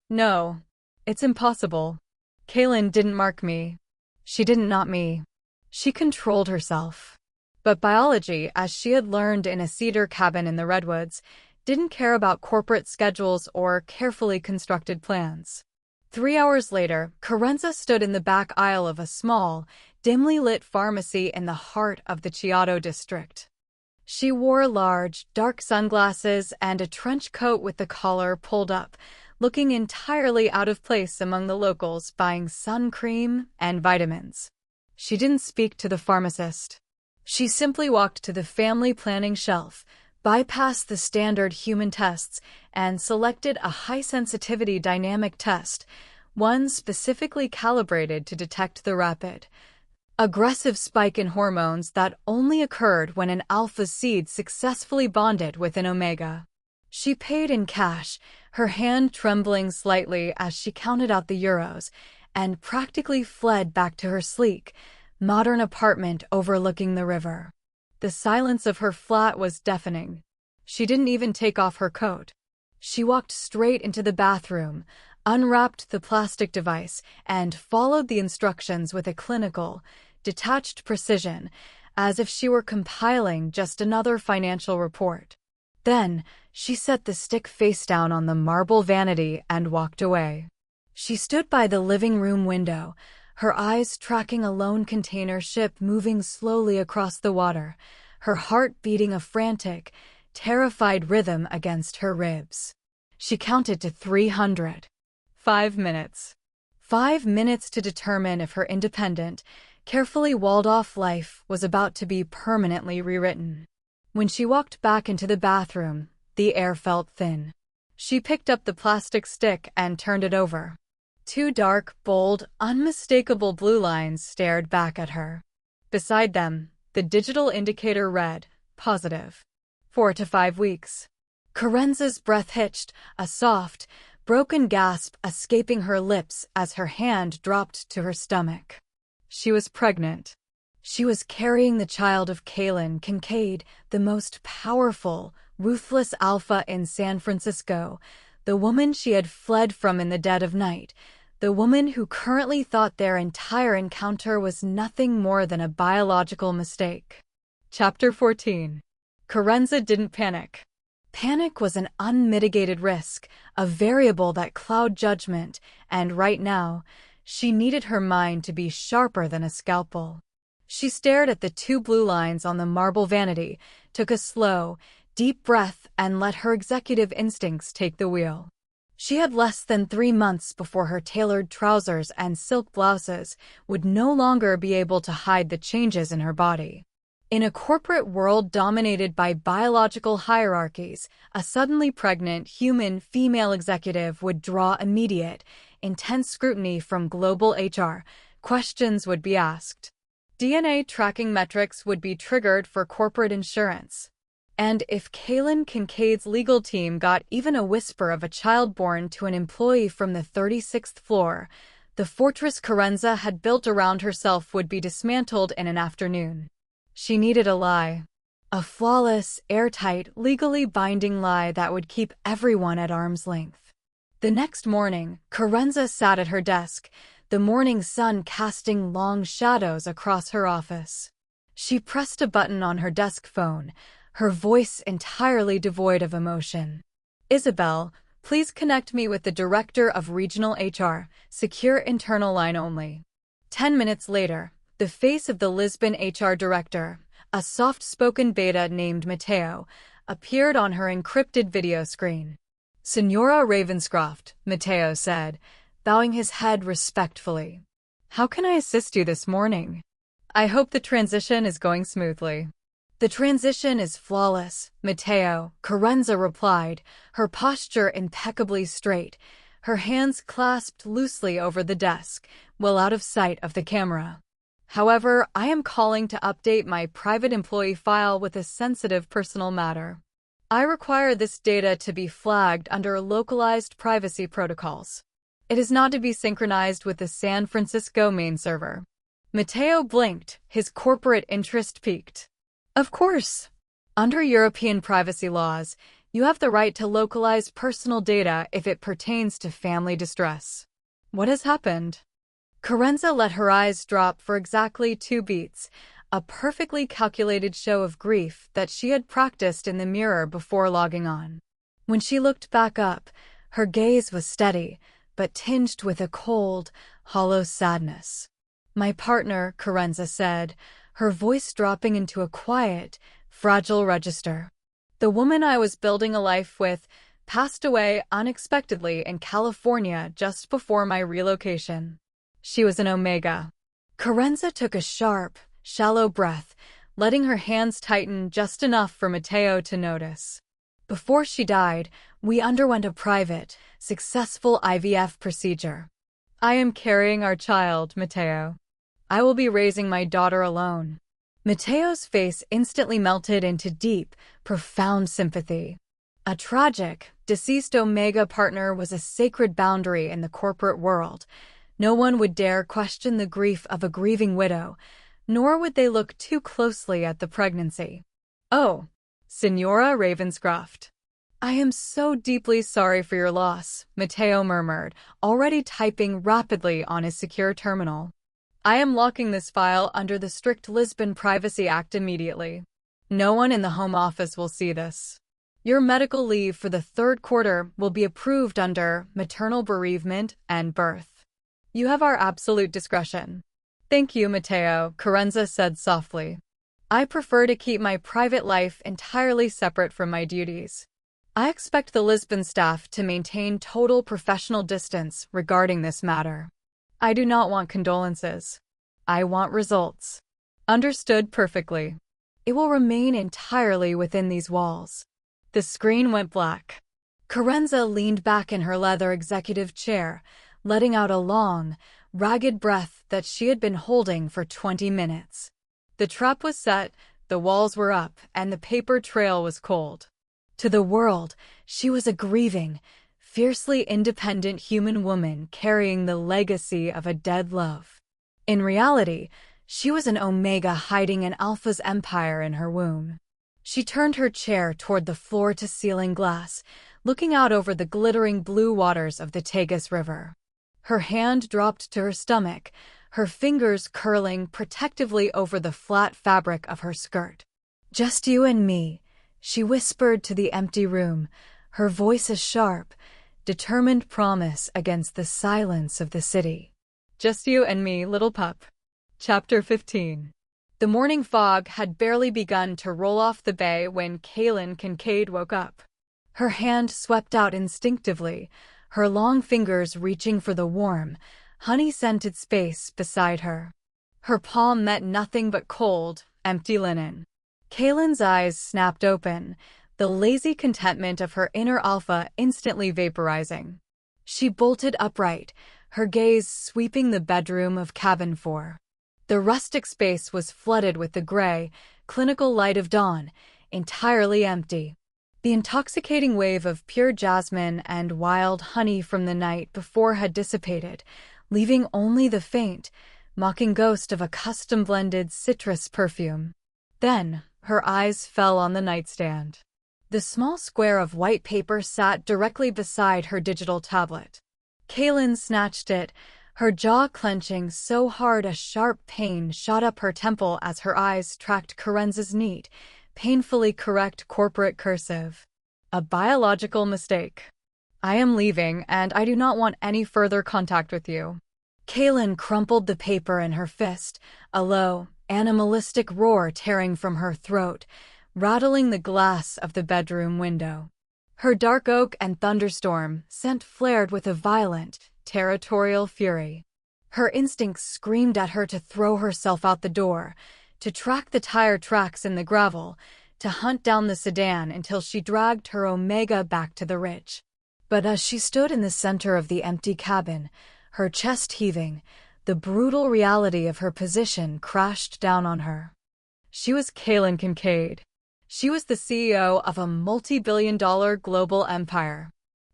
No, it's impossible. Kaylin didn't mark me. She didn't not me. She controlled herself. But biology, as she had learned in a cedar cabin in the redwoods, didn't care about corporate schedules or carefully constructed plans. 3 hours later, Kerenza stood in the back aisle of a small, dimly lit pharmacy in the heart of the Chiato district. She wore large, dark sunglasses and a trench coat with the collar pulled up, looking entirely out of place among the locals buying sun cream and vitamins. She didn't speak to the pharmacist. She simply walked to the family planning shelf, bypassed the standard human tests, and selected a high-sensitivity dynamic test, one specifically calibrated to detect the rapid, aggressive spike in hormones that only occurred when an alpha seed successfully bonded with an omega. She paid in cash, her hand trembling slightly as she counted out the euros, and practically fled back to her sleek, modern apartment overlooking the river. The silence of her flat was deafening. She didn't even take off her coat. She walked straight into the bathroom, unwrapped the plastic device, and followed the instructions with a clinical, detached precision, as if she were compiling just another financial report. Then, she set the stick face down on the marble vanity and walked away. She stood by the living room window, her eyes tracking a lone container ship moving slowly across the water, her heart beating a frantic, terrified rhythm against her ribs. She counted to 300. 5 minutes. 5 minutes to determine if her independent, carefully walled-off life was about to be permanently rewritten. When she walked back into the bathroom, the air felt thin. She picked up the plastic stick and turned it over. 2 dark, bold, unmistakable blue lines stared back at her. Beside them, the digital indicator read, positive. 4 to 5 weeks. Carenza's breath hitched, a soft, broken gasp escaping her lips as her hand dropped to her stomach. She was pregnant. She was carrying the child of Kaylin Kincaid, the most powerful, ruthless alpha in San Francisco, the woman she had fled from in the dead of night, the woman who currently thought their entire encounter was nothing more than a biological mistake. Chapter 14. Carenza didn't panic. Panic was an unmitigated risk, a variable that clouded judgment, and right now, she needed her mind to be sharper than a scalpel. She stared at the two blue lines on the marble vanity, took a slow, deep breath, and let her executive instincts take the wheel. She had less than 3 months before her tailored trousers and silk blouses would no longer be able to hide the changes in her body. In a corporate world dominated by biological hierarchies, a suddenly pregnant human female executive would draw immediate, intense scrutiny from global HR. Questions would be asked. DNA tracking metrics would be triggered for corporate insurance. And if Kaylin Kincaid's legal team got even a whisper of a child born to an employee from the 36th floor, the fortress Carenza had built around herself would be dismantled in an afternoon. She needed a lie. A flawless, airtight, legally binding lie that would keep everyone at arm's length. The next morning, Carenza sat at her desk, the morning sun casting long shadows across her office. She pressed a button on her desk phone, her voice entirely devoid of emotion. "Isabel, please connect me with the Director of Regional HR, secure internal line only." 10 minutes later, the face of the Lisbon HR director, a soft-spoken beta named Mateo, appeared on her encrypted video screen. "Senora Ravenscroft," Mateo said, bowing his head respectfully. "How can I assist you this morning? I hope the transition is going smoothly." "The transition is flawless, Mateo," Carenza replied, her posture impeccably straight, her hands clasped loosely over the desk, well out of sight of the camera. "However, I am calling to update my private employee file with a sensitive personal matter. I require this data to be flagged under localized privacy protocols. It is not to be synchronized with the San Francisco main server." Mateo blinked, his corporate interest piqued. "Of course. Under European privacy laws, you have the right to localize personal data if it pertains to family distress. What has happened?" Carenza let her eyes drop for exactly 2 beats, a perfectly calculated show of grief that she had practiced in the mirror before logging on. When she looked back up, her gaze was steady, but tinged with a cold, hollow sadness. "My partner," Carenza said, her voice dropping into a quiet, fragile register. "The woman I was building a life with passed away unexpectedly in California just before my relocation. She was an Omega." Carenza took a sharp, shallow breath, letting her hands tighten just enough for Mateo to notice. "Before she died, we underwent a private, successful IVF procedure. I am carrying our child, Mateo. I will be raising my daughter alone." Mateo's face instantly melted into deep, profound sympathy. A tragic, deceased Omega partner was a sacred boundary in the corporate world. No one would dare question the grief of a grieving widow, nor would they look too closely at the pregnancy. "Oh, Senora Ravenscroft. I am so deeply sorry for your loss," Mateo murmured, already typing rapidly on his secure terminal. "I am locking this file under the strict Lisbon Privacy Act immediately. No one in the home office will see this. Your medical leave for the 3rd quarter will be approved under maternal bereavement and birth. You have our absolute discretion." "Thank you, Mateo," Carenza said softly. "I prefer to keep my private life entirely separate from my duties. I expect the Lisbon staff to maintain total professional distance regarding this matter. I do not want condolences. I want results." "Understood perfectly. It will remain entirely within these walls." The screen went black. Carenza leaned back in her leather executive chair, letting out a long, ragged breath that she had been holding for 20 minutes. The trap was set, the walls were up, and the paper trail was cold. To the world, she was a grieving, fiercely independent human woman carrying the legacy of a dead love. In reality, she was an Omega hiding an Alpha's empire in her womb. She turned her chair toward the floor-to-ceiling glass, looking out over the glittering blue waters of the Tagus River. Her hand dropped to her stomach, her fingers curling protectively over the flat fabric of her skirt. "Just you and me," she whispered to the empty room, her voice a sharp, determined promise against the silence of the city. Just you and me, little pup. Chapter 15. The morning fog had barely begun to roll off the bay when Kaylin Kincaid woke up. Her hand swept out instinctively, her long fingers reaching for the warm, honey-scented space beside her. Her palm met nothing but cold, empty linen. Kaylin's eyes snapped open, the lazy contentment of her inner alpha instantly vaporizing. She bolted upright, her gaze sweeping the bedroom of Cabin 4. The rustic space was flooded with the gray, clinical light of dawn, entirely empty. The intoxicating wave of pure jasmine and wild honey from the night before had dissipated, leaving only the faint, mocking ghost of a custom-blended citrus perfume. Then, her eyes fell on the nightstand. The small square of white paper sat directly beside her digital tablet. Kaylin snatched it, her jaw clenching so hard a sharp pain shot up her temple as her eyes tracked Karenza's neat, painfully correct corporate cursive. "A biological mistake. I am leaving, and I do not want any further contact with you." Kaylin crumpled the paper in her fist, a low, animalistic roar tearing from her throat, rattling the glass of the bedroom window. Her dark oak and thunderstorm scent flared with a violent, territorial fury. Her instincts screamed at her to throw herself out the door, to track the tire tracks in the gravel, to hunt down the sedan until she dragged her Omega back to the ridge. But as she stood in the center of the empty cabin, her chest heaving, the brutal reality of her position crashed down on her. She was Kaylin Kincaid. She was the CEO of a multi-billion-dollar global empire.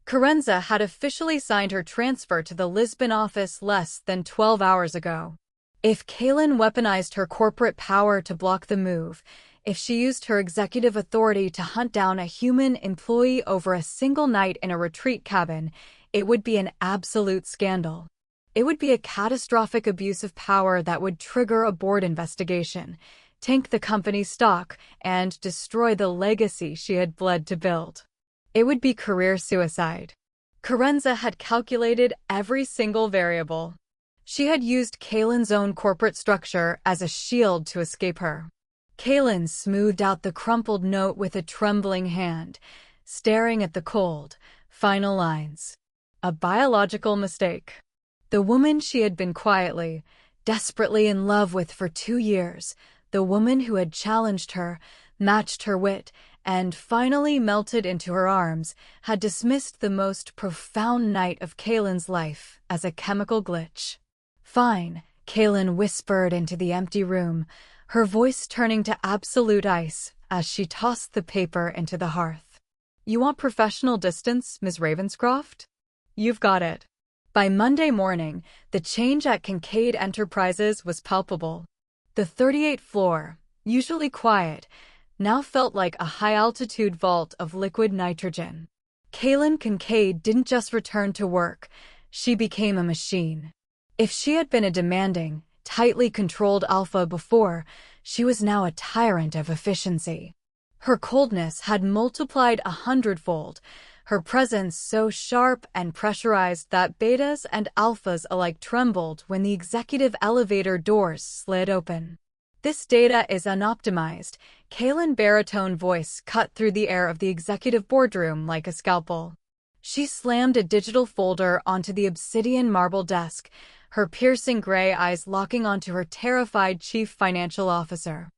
Karenza had officially signed her transfer to the Lisbon office less than 12 hours ago. If Kaylin weaponized her corporate power to block the move, if she used her executive authority to hunt down a human employee over a single night in a retreat cabin, it would be an absolute scandal. It would be a catastrophic abuse of power that would trigger a board investigation, tank the company's stock, and destroy the legacy she had bled to build. It would be career suicide. Karenza had calculated every single variable. She had used Kaylin's own corporate structure as a shield to escape her. Kaylin smoothed out the crumpled note with a trembling hand, staring at the cold, final lines. A biological mistake. The woman she had been quietly, desperately in love with for 2 years, the woman who had challenged her, matched her wit, and finally melted into her arms, had dismissed the most profound night of Kaylin's life as a chemical glitch. "Fine," Kaylin whispered into the empty room, her voice turning to absolute ice as she tossed the paper into the hearth. "You want professional distance, Ms. Ravenscroft? You've got it." By Monday morning, the change at Kincaid Enterprises was palpable. The 38th floor, usually quiet, now felt like a high-altitude vault of liquid nitrogen. Kaylin Kincaid didn't just return to work, she became a machine. If she had been a demanding, tightly controlled alpha before, she was now a tyrant of efficiency. Her coldness had multiplied 100-fold, her presence so sharp and pressurized that betas and alphas alike trembled when the executive elevator doors slid open. "This data is unoptimized," Kaylin baritone voice cut through the air of the executive boardroom like a scalpel. She slammed a digital folder onto the obsidian marble desk, her piercing gray eyes locking onto her terrified chief financial officer.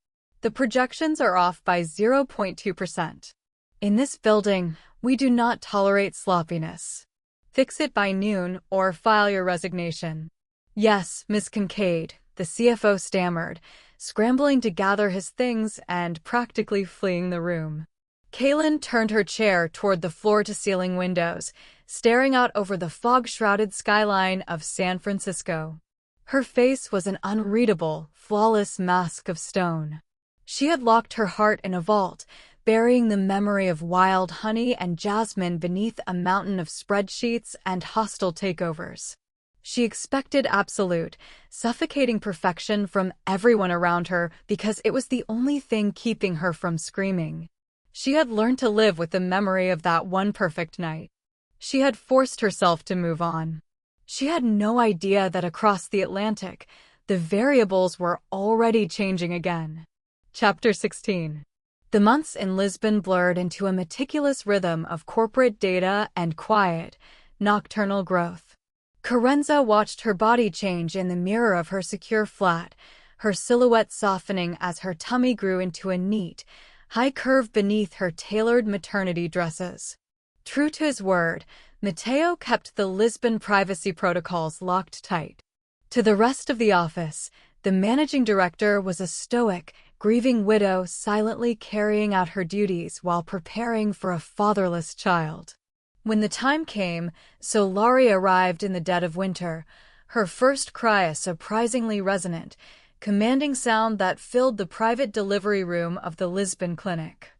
"The projections are off by 0.2%. In this building, we do not tolerate sloppiness. Fix it by noon or file your resignation." "Yes, Ms. Kincaid," the CFO stammered, scrambling to gather his things and practically fleeing the room. Kaylin turned her chair toward the floor-to-ceiling windows, staring out over the fog-shrouded skyline of San Francisco. Her face was an unreadable, flawless mask of stone. She had locked her heart in a vault, burying the memory of wild honey and jasmine beneath a mountain of spreadsheets and hostile takeovers. She expected absolute, suffocating perfection from everyone around her because it was the only thing keeping her from screaming. She had learned to live with the memory of that one perfect night. She had forced herself to move on. She had no idea that across the Atlantic, the variables were already changing again. Chapter 16. The months in Lisbon blurred into a meticulous rhythm of corporate data and quiet, nocturnal growth. Carenza watched her body change in the mirror of her secure flat, her silhouette softening as her tummy grew into a neat, high curve beneath her tailored maternity dresses. True to his word, Mateo kept the Lisbon privacy protocols locked tight. To the rest of the office, the managing director was a stoic, grieving widow silently carrying out her duties while preparing for a fatherless child. When the time came, Solari arrived in the dead of winter, her first cry a surprisingly resonant, commanding sound that filled the private delivery room of the Lisbon clinic.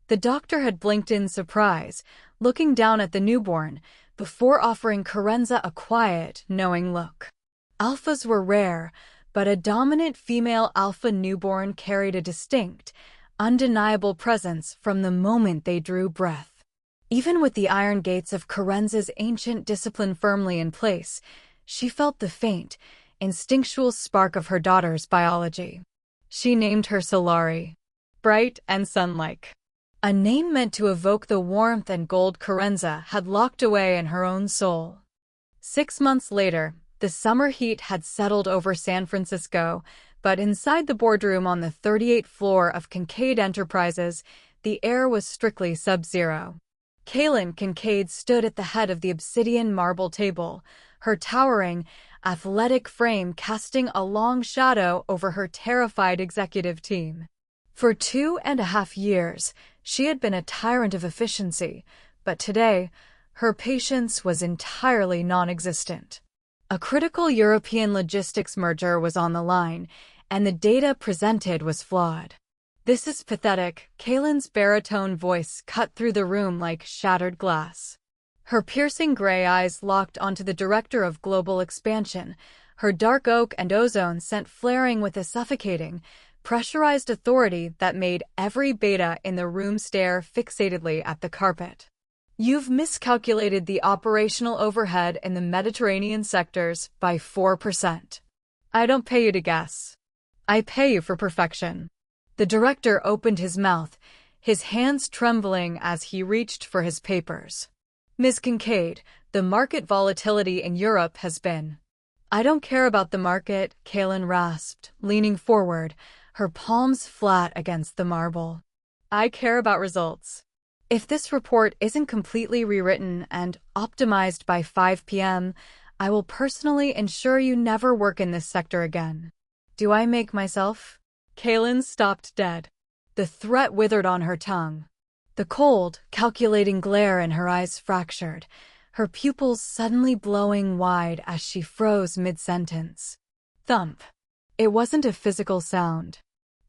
The doctor had blinked in surprise, looking down at the newborn, before offering Carenza a quiet, knowing look. Alphas were rare, but a dominant female alpha newborn carried a distinct, undeniable presence from the moment they drew breath. Even with the iron gates of Carenza's ancient discipline firmly in place, she felt the faint, instinctual spark of her daughter's biology. She named her Solari, bright and sun-like. A name meant to evoke the warmth and gold Carenza had locked away in her own soul. 6 months later, the summer heat had settled over San Francisco, but inside the boardroom on the 38th floor of Kincaid Enterprises, the air was strictly sub-zero. Kaylin Kincaid stood at the head of the obsidian marble table, her towering, athletic frame casting a long shadow over her terrified executive team. For 2.5 years, she had been a tyrant of efficiency, but today, her patience was entirely non-existent. A critical European logistics merger was on the line, and the data presented was flawed. "This is pathetic," Kaylin's baritone voice cut through the room like shattered glass. Her piercing gray eyes locked onto the director of global expansion, her dark oak and ozone scent flaring with a suffocating, pressurized authority that made every beta in the room stare fixatedly at the carpet. "You've miscalculated the operational overhead in the Mediterranean sectors by 4%. I don't pay you to guess. I pay you for perfection." The director opened his mouth, his hands trembling as he reached for his papers. "Ms. Kincaid, the market volatility in Europe has been—" "I don't care about the market," Kaylin rasped, leaning forward, her palms flat against the marble. "I care about results. If this report isn't completely rewritten and optimized by 5 p.m., I will personally ensure you never work in this sector again." "Do I make myself?" Kaylin stopped dead. The threat withered on her tongue. The cold, calculating glare in her eyes fractured, her pupils suddenly blowing wide as she froze mid-sentence. Thump. It wasn't a physical sound.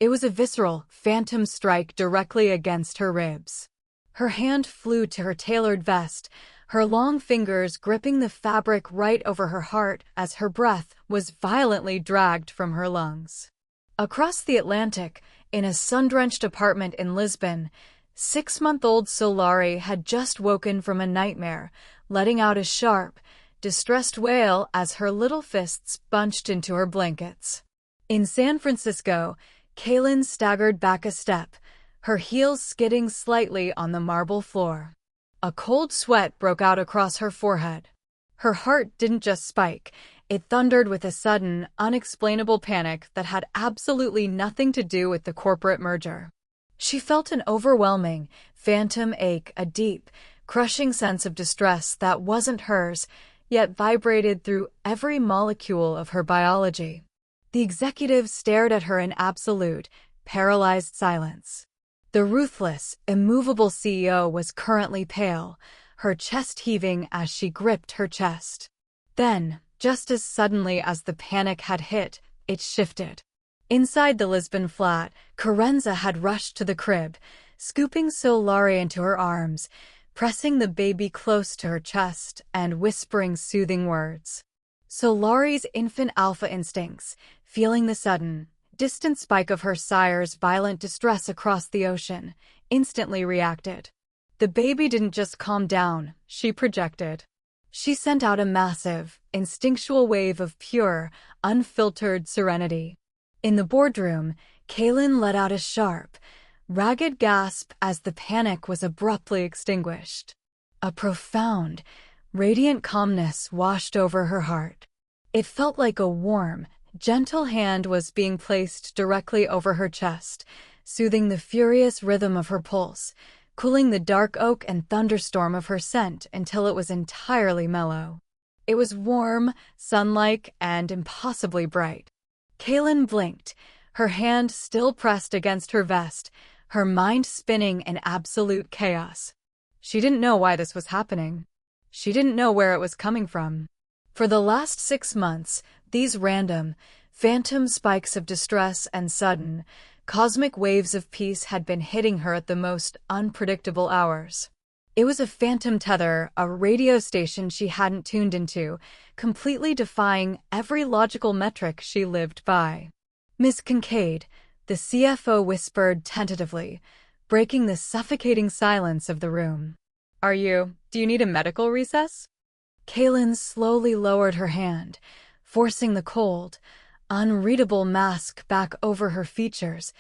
It was a visceral, phantom strike directly against her ribs. Her hand flew to her tailored vest, her long fingers gripping the fabric right over her heart as her breath was violently dragged from her lungs. Across the Atlantic, in a sun-drenched apartment in Lisbon, 6-month-old Solari had just woken from a nightmare, letting out a sharp, distressed wail as her little fists bunched into her blankets. In San Francisco, Kaylin staggered back a step, her heels skidding slightly on the marble floor. A cold sweat broke out across her forehead. Her heart didn't just spike, it thundered with a sudden, unexplainable panic that had absolutely nothing to do with the corporate merger. She felt an overwhelming, phantom ache, a deep, crushing sense of distress that wasn't hers, yet vibrated through every molecule of her biology. The executive stared at her in absolute, paralyzed silence. The ruthless, immovable CEO was currently pale, her chest heaving as she gripped her chest. Then, just as suddenly as the panic had hit, it shifted. Inside the Lisbon flat, Carenza had rushed to the crib, scooping Solari into her arms, pressing the baby close to her chest and whispering soothing words. Solari's infant alpha instincts, feeling the sudden, distant spike of her sire's violent distress across the ocean, instantly reacted. The baby didn't just calm down, she projected. She sent out a massive, instinctual wave of pure, unfiltered serenity. In the boardroom, Kaylin let out a sharp, ragged gasp as the panic was abruptly extinguished. A profound, radiant calmness washed over her heart. It felt like a warm, gentle hand was being placed directly over her chest, soothing the furious rhythm of her pulse, cooling the dark oak and thunderstorm of her scent until it was entirely mellow. It was warm, sun-like, and impossibly bright. Kaylin blinked, her hand still pressed against her vest, her mind spinning in absolute chaos. She didn't know why this was happening. She didn't know where it was coming from. For the last 6 months, these random, phantom spikes of distress and sudden, cosmic waves of peace had been hitting her at the most unpredictable hours. It was a phantom tether, a radio station she hadn't tuned into, completely defying every logical metric she lived by. "Miss Kincaid," the CFO whispered tentatively, breaking the suffocating silence of the room. Do you need a medical recess?" Kaylin slowly lowered her hand, forcing the cold, unreadable mask back over her features,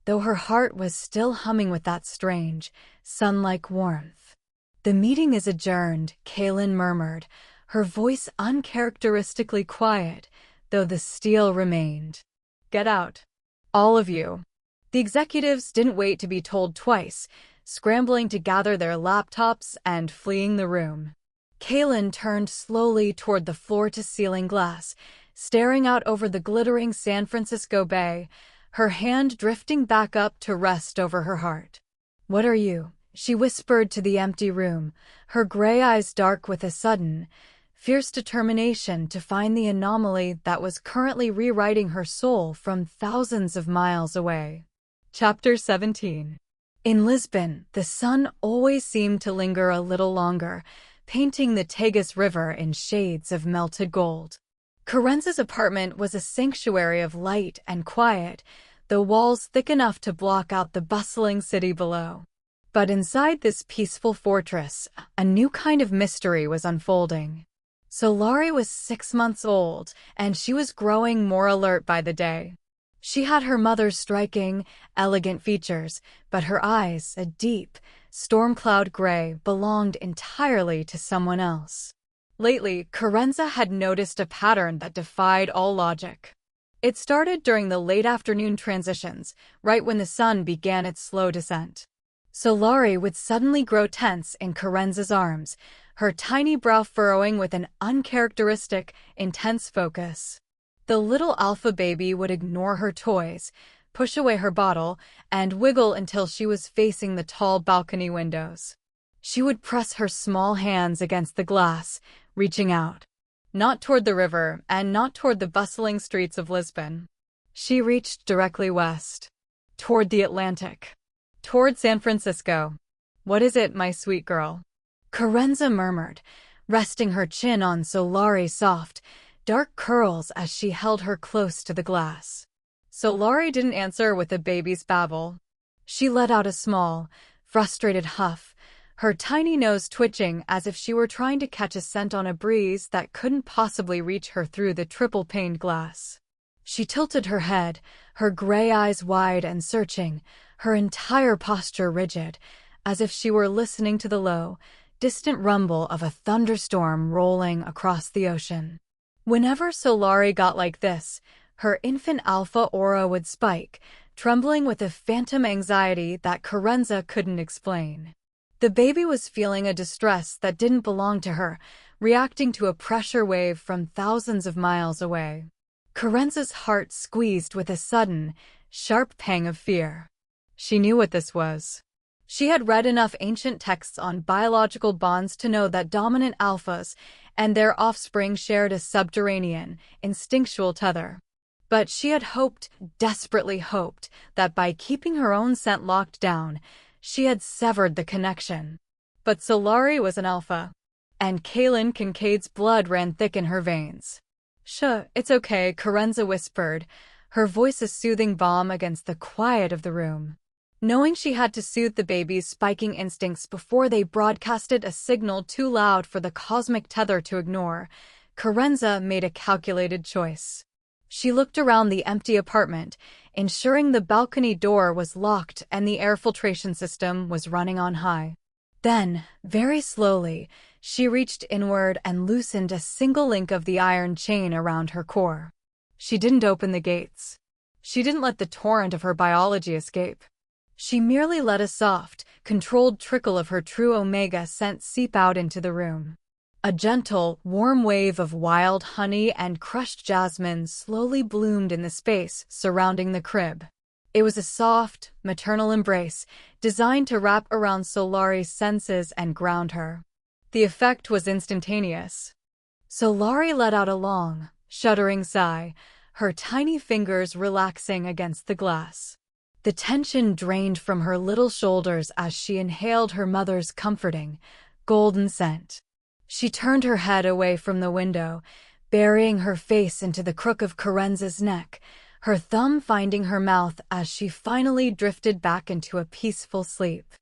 though her heart was still humming with that strange, sun-like warmth. "The meeting is adjourned," Kaylin murmured, her voice uncharacteristically quiet, though the steel remained. "Get out. All of you." The executives didn't wait to be told twice, scrambling to gather their laptops and fleeing the room. Kaylin turned slowly toward the floor-to-ceiling glass, staring out over the glittering San Francisco Bay, her hand drifting back up to rest over her heart. "What are you?" she whispered to the empty room, her gray eyes dark with a sudden, fierce determination to find the anomaly that was currently rewriting her soul from thousands of miles away. Chapter 17. In Lisbon, the sun always seemed to linger a little longer, painting the Tagus River in shades of melted gold. Carenza's apartment was a sanctuary of light and quiet, the walls thick enough to block out the bustling city below. But inside this peaceful fortress, a new kind of mystery was unfolding. Solari was 6 months old, and she was growing more alert by the day. She had her mother's striking, elegant features, but her eyes, a deep, storm cloud gray, belonged entirely to someone else. Lately, Carenza had noticed a pattern that defied all logic. It started during the late afternoon transitions, right when the sun began its slow descent. Solari would suddenly grow tense in Carenza's arms, her tiny brow furrowing with an uncharacteristic, intense focus. The little alpha baby would ignore her toys, push away her bottle, and wiggle until she was facing the tall balcony windows. She would press her small hands against the glass, reaching out. Not toward the river, and not toward the bustling streets of Lisbon. She reached directly west. Toward the Atlantic. Toward San Francisco. "What is it, my sweet girl?" Carenza murmured, resting her chin on Solari's soft, dark curls as she held her close to the glass. Solari didn't answer with a baby's babble. She let out a small, frustrated huff, her tiny nose twitching as if she were trying to catch a scent on a breeze that couldn't possibly reach her through the triple-paned glass. She tilted her head, her gray eyes wide and searching, her entire posture rigid, as if she were listening to the low, distant rumble of a thunderstorm rolling across the ocean. Whenever Solari got like this, her infant alpha aura would spike, trembling with a phantom anxiety that Carenza couldn't explain. The baby was feeling a distress that didn't belong to her, reacting to a pressure wave from thousands of miles away. Carenza's heart squeezed with a sudden, sharp pang of fear. She knew what this was. She had read enough ancient texts on biological bonds to know that dominant alphas and their offspring shared a subterranean, instinctual tether. But she had hoped, desperately hoped, that by keeping her own scent locked down, she had severed the connection. But Solari was an alpha, and Kaylin Kincaid's blood ran thick in her veins. "Shh, it's okay," Kerenza whispered, her voice a soothing balm against the quiet of the room. Knowing she had to soothe the baby's spiking instincts before they broadcasted a signal too loud for the cosmic tether to ignore, Kerenza made a calculated choice. She looked around the empty apartment, ensuring the balcony door was locked and the air filtration system was running on high. Then, very slowly, she reached inward and loosened a single link of the iron chain around her core. She didn't open the gates. She didn't let the torrent of her biology escape. She merely let a soft, controlled trickle of her true omega scent seep out into the room. A gentle, warm wave of wild honey and crushed jasmine slowly bloomed in the space surrounding the crib. It was a soft, maternal embrace, designed to wrap around Solari's senses and ground her. The effect was instantaneous. Solari let out a long, shuddering sigh, her tiny fingers relaxing against the glass. The tension drained from her little shoulders as she inhaled her mother's comforting, golden scent. She turned her head away from the window, burying her face into the crook of Kerenza's neck, her thumb finding her mouth as she finally drifted back into a peaceful sleep.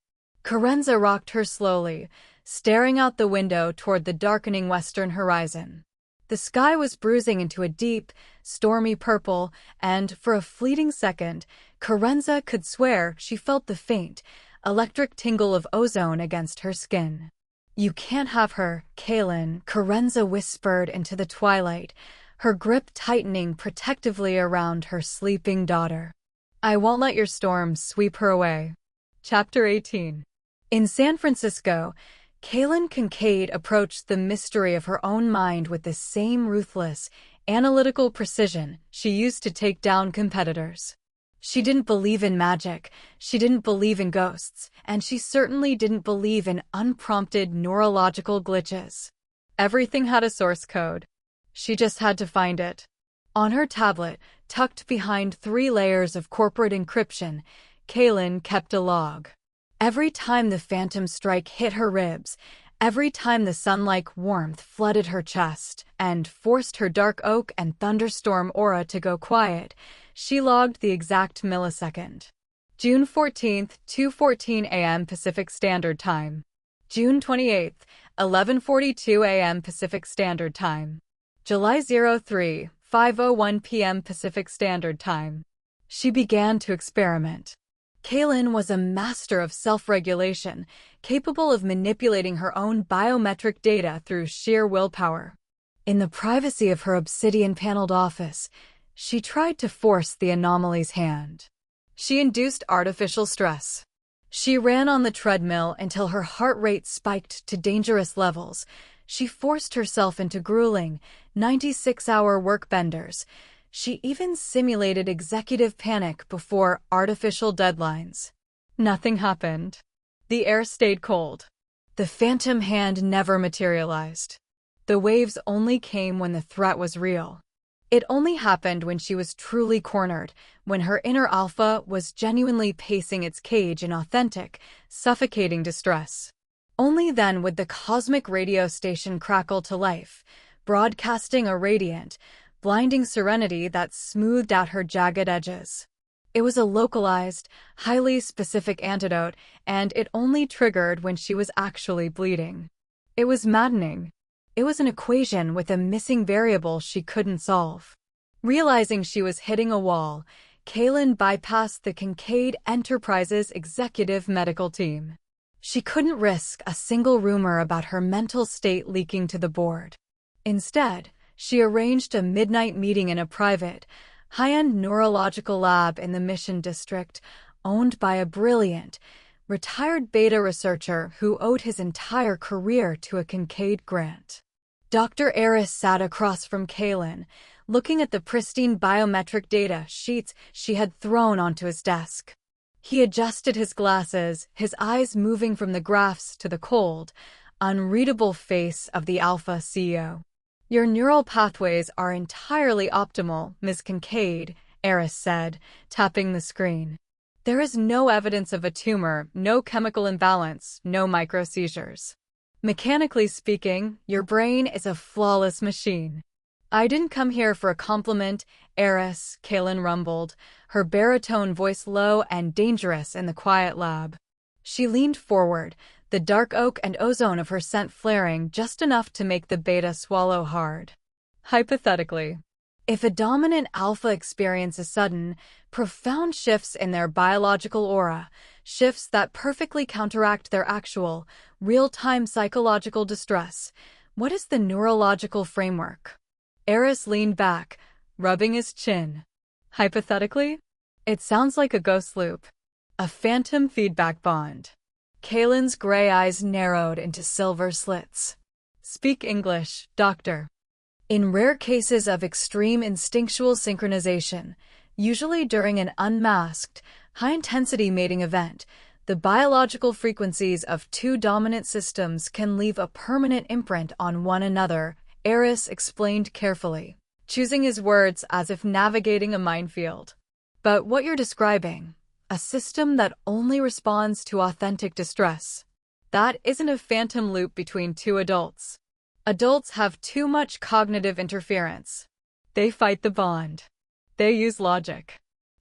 Kerenza rocked her slowly, staring out the window toward the darkening western horizon. The sky was bruising into a deep, stormy purple, and, for a fleeting second, Kerenza could swear she felt the faint, electric tingle of ozone against her skin. "You can't have her, Kaylin," Kerenza whispered into the twilight, her grip tightening protectively around her sleeping daughter. "I won't let your storms sweep her away." Chapter 18. In San Francisco, Kaylin Kincaid approached the mystery of her own mind with the same ruthless, analytical precision she used to take down competitors. She didn't believe in magic, she didn't believe in ghosts, and she certainly didn't believe in unprompted neurological glitches. Everything had a source code. She just had to find it. On her tablet, tucked behind 3 layers of corporate encryption, Kaylin kept a log. Every time the phantom strike hit her ribs, every time the sun-like warmth flooded her chest and forced her dark oak and thunderstorm aura to go quiet, she logged the exact millisecond. June 14th, 2:14 a.m. Pacific Standard Time. June 28th, 11:42 a.m. Pacific Standard Time. July 03, 5:01 p.m. Pacific Standard Time. She began to experiment. Kaylin was a master of self-regulation, capable of manipulating her own biometric data through sheer willpower. In the privacy of her obsidian-paneled office, she tried to force the anomaly's hand. She induced artificial stress. She ran on the treadmill until her heart rate spiked to dangerous levels. She forced herself into grueling, 96-hour work benders. She even simulated executive panic before artificial deadlines. Nothing happened. The air stayed cold. The phantom hand never materialized. The waves only came when the threat was real. It only happened when she was truly cornered, when her inner alpha was genuinely pacing its cage in authentic, suffocating distress. Only then would the cosmic radio station crackle to life, broadcasting a radiant, blinding serenity that smoothed out her jagged edges. It was a localized, highly specific antidote, and it only triggered when she was actually bleeding. It was maddening. It was an equation with a missing variable she couldn't solve. Realizing she was hitting a wall, Kaylin bypassed the Kincaid Enterprises executive medical team. She couldn't risk a single rumor about her mental state leaking to the board. Instead, she arranged a midnight meeting in a private, high-end neurological lab in the Mission District, owned by a brilliant, retired beta researcher who owed his entire career to a Kincaid grant. Dr. Aris sat across from Kaylin, looking at the pristine biometric data sheets she had thrown onto his desk. He adjusted his glasses, his eyes moving from the graphs to the cold, unreadable face of the Alpha CEO. Your neural pathways are entirely optimal, Ms. Kincaid, Eris said, tapping the screen. There is no evidence of a tumor, no chemical imbalance, no micro-seizures. Mechanically speaking, your brain is a flawless machine. I didn't come here for a compliment, Eris, Kaylin rumbled, her baritone voice low and dangerous in the quiet lab. She leaned forward, the dark oak and ozone of her scent flaring just enough to make the beta swallow hard. Hypothetically, if a dominant alpha experiences sudden, profound shifts in their biological aura, shifts that perfectly counteract their actual, real-time psychological distress, what is the neurological framework? Eris leaned back, rubbing his chin. Hypothetically, it sounds like a ghost loop. A phantom feedback bond. Kaylin's gray eyes narrowed into silver slits. Speak English, doctor. In rare cases of extreme instinctual synchronization, usually during an unmasked, high-intensity mating event, the biological frequencies of two dominant systems can leave a permanent imprint on one another, Eris explained carefully, choosing his words as if navigating a minefield. But what you're describing, a system that only responds to authentic distress, that isn't a phantom loop between two adults. Adults have too much cognitive interference. They fight the bond. They use logic.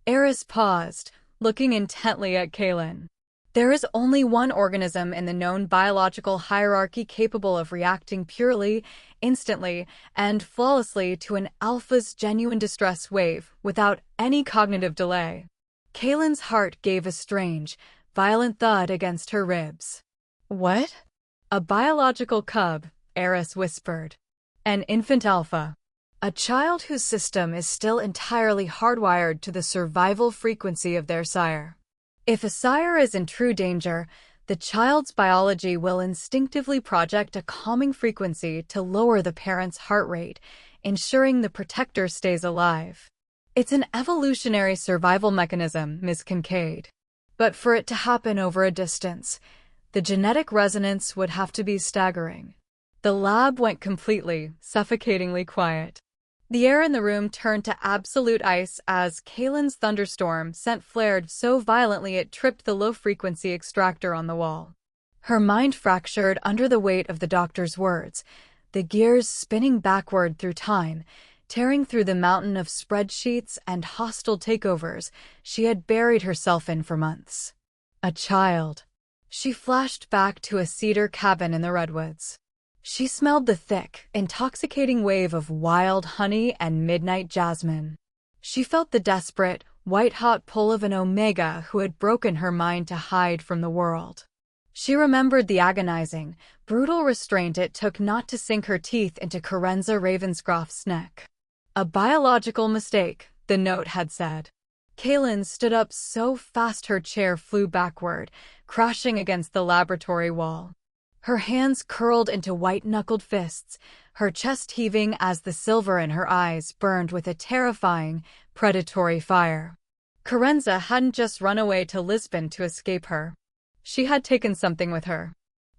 Eris paused, looking intently at Kaylin. There is only one organism in the known biological hierarchy capable of reacting purely, instantly, and flawlessly to an alpha's genuine distress wave without any cognitive delay. Kaylin's heart gave a strange, violent thud against her ribs. What? A biological cub, Eris whispered. An infant alpha. A child whose system is still entirely hardwired to the survival frequency of their sire. If a sire is in true danger, the child's biology will instinctively project a calming frequency to lower the parent's heart rate, ensuring the protector stays alive. It's an evolutionary survival mechanism, Ms. Kincaid. But for it to happen over a distance, the genetic resonance would have to be staggering. The lab went completely, suffocatingly quiet. The air in the room turned to absolute ice as Kaylin's thunderstorm scent flared so violently it tripped the low-frequency extractor on the wall. Her mind fractured under the weight of the doctor's words, the gears spinning backward through time, tearing through the mountain of spreadsheets and hostile takeovers she had buried herself in for months. A child. She flashed back to a cedar cabin in the redwoods. She smelled the thick, intoxicating wave of wild honey and midnight jasmine. She felt the desperate, white-hot pull of an omega who had broken her mind to hide from the world. She remembered the agonizing, brutal restraint it took not to sink her teeth into Kerenza Ravenscroft's neck. A biological mistake, the note had said. Kaylin stood up so fast her chair flew backward, crashing against the laboratory wall. Her hands curled into white-knuckled fists, her chest heaving as the silver in her eyes burned with a terrifying, predatory fire. Kerenza hadn't just run away to Lisbon to escape her. She had taken something with her.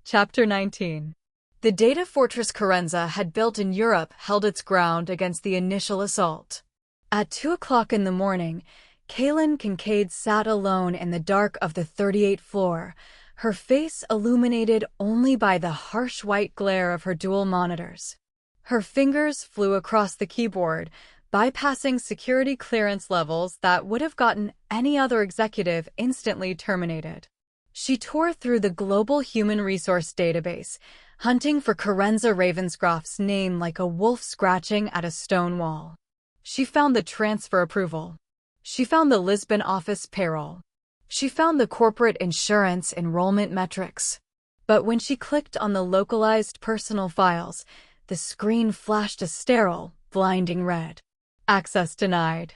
Chapter 19. The data fortress Kerenza had built in Europe held its ground against the initial assault. At 2 o'clock in the morning, Kaylin Kincaid sat alone in the dark of the 38th floor, her face illuminated only by the harsh white glare of her dual monitors. Her fingers flew across the keyboard, bypassing security clearance levels that would have gotten any other executive instantly terminated. She tore through the global human resource database, hunting for Kerenza Ravenscroft's name like a wolf scratching at a stone wall. She found the transfer approval. She found the Lisbon office payroll. She found the corporate insurance enrollment metrics. But when she clicked on the localized personal files, the screen flashed a sterile, blinding red. Access denied.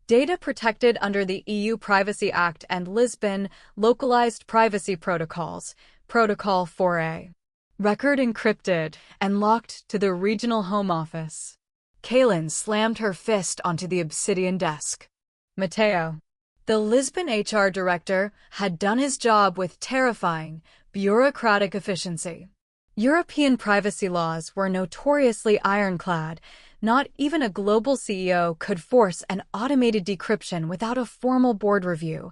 Data protected under the EU Privacy Act and Lisbon Localized Privacy Protocols, Protocol 4A. Record encrypted and locked to the regional home office. Kaylin slammed her fist onto the obsidian desk. Matteo. The Lisbon HR director had done his job with terrifying, bureaucratic efficiency. European privacy laws were notoriously ironclad. Not even a global CEO could force an automated decryption without a formal board review,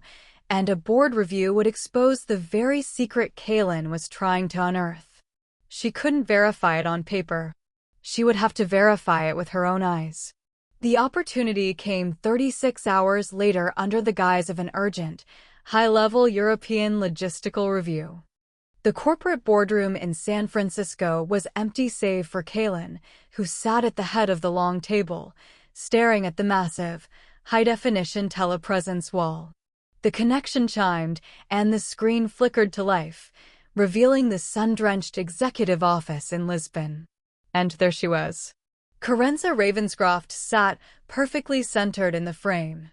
and a board review would expose the very secret Kaylin was trying to unearth. She couldn't verify it on paper. She would have to verify it with her own eyes. The opportunity came 36 hours later under the guise of an urgent, high-level European logistical review. The corporate boardroom in San Francisco was empty save for Kaylin, who sat at the head of the long table, staring at the massive, high-definition telepresence wall. The connection chimed, and the screen flickered to life, revealing the sun-drenched executive office in Lisbon. And there she was. Carenza Ravenscroft sat perfectly centered in the frame.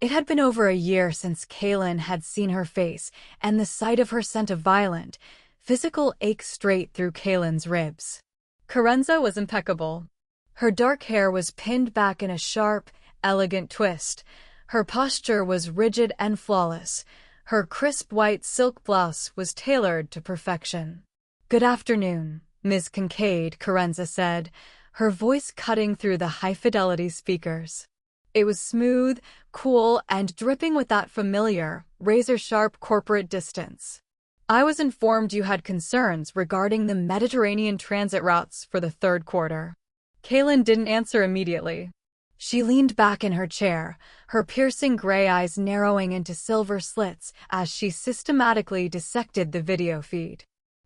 It had been over a year since Kaylin had seen her face, and the sight of her sent a violent, physical ache straight through Kaylin's ribs. Carenza was impeccable. Her dark hair was pinned back in a sharp, elegant twist. Her posture was rigid and flawless. Her crisp white silk blouse was tailored to perfection. "Good afternoon, Ms. Kincaid," Carenza said, her voice cutting through the high-fidelity speakers. It was smooth, cool, and dripping with that familiar, razor-sharp corporate distance. "I was informed you had concerns regarding the Mediterranean transit routes for the third quarter." Kaylin didn't answer immediately. She leaned back in her chair, her piercing gray eyes narrowing into silver slits as she systematically dissected the video feed.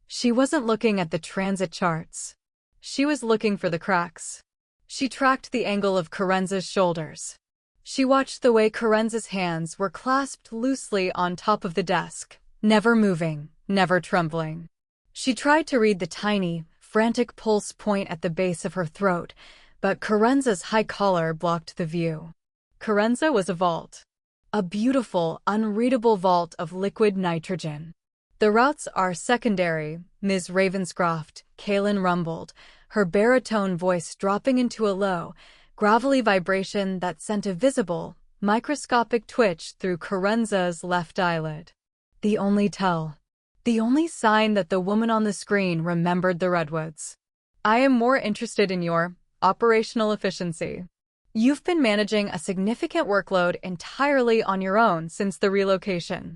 She wasn't looking at the transit charts. She was looking for the cracks. She tracked the angle of Carenza's shoulders. She watched the way Carenza's hands were clasped loosely on top of the desk, never moving, never trembling. She tried to read the tiny, frantic pulse point at the base of her throat, but Carenza's high collar blocked the view. Carenza was a vault. A beautiful, unreadable vault of liquid nitrogen. "The routes are secondary, Ms. Ravenscroft," Kaylin rumbled, her baritone voice dropping into a low, gravelly vibration that sent a visible, microscopic twitch through Carenza's left eyelid. The only tell. The only sign that the woman on the screen remembered the redwoods. "I am more interested in your operational efficiency. You've been managing a significant workload entirely on your own since the relocation.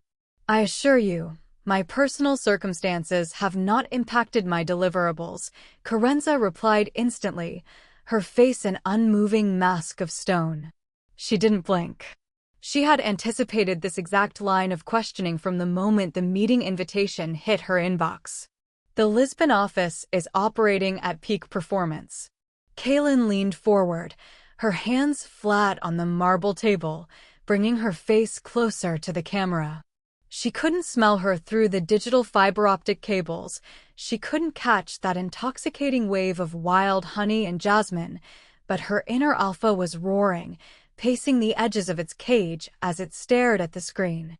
I assure you, my personal circumstances have not impacted my deliverables," Carenza replied instantly, her face an unmoving mask of stone. She didn't blink. She had anticipated this exact line of questioning from the moment the meeting invitation hit her inbox. "The Lisbon office is operating at peak performance." Kaylin leaned forward, her hands flat on the marble table, bringing her face closer to the camera. She couldn't smell her through the digital fiber-optic cables. She couldn't catch that intoxicating wave of wild honey and jasmine, but her inner alpha was roaring, pacing the edges of its cage as it stared at the screen.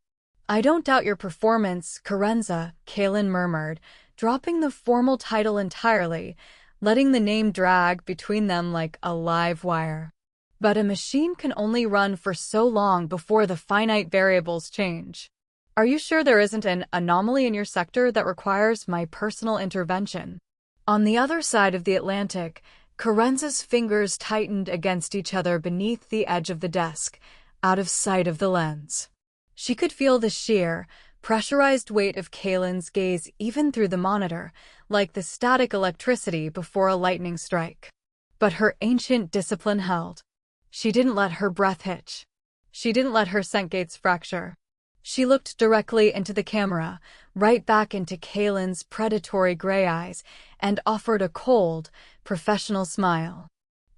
"I don't doubt your performance, Carenza," Kaylin murmured, dropping the formal title entirely, letting the name drag between them like a live wire. "But a machine can only run for so long before the finite variables change. Are you sure there isn't an anomaly in your sector that requires my personal intervention?" On the other side of the Atlantic, Carenza's fingers tightened against each other beneath the edge of the desk, out of sight of the lens. She could feel the sheer, pressurized weight of Kaylin's gaze even through the monitor, like the static electricity before a lightning strike. But her ancient discipline held. She didn't let her breath hitch. She didn't let her scent gates fracture. She looked directly into the camera, right back into Kaylin's predatory gray eyes, and offered a cold, professional smile.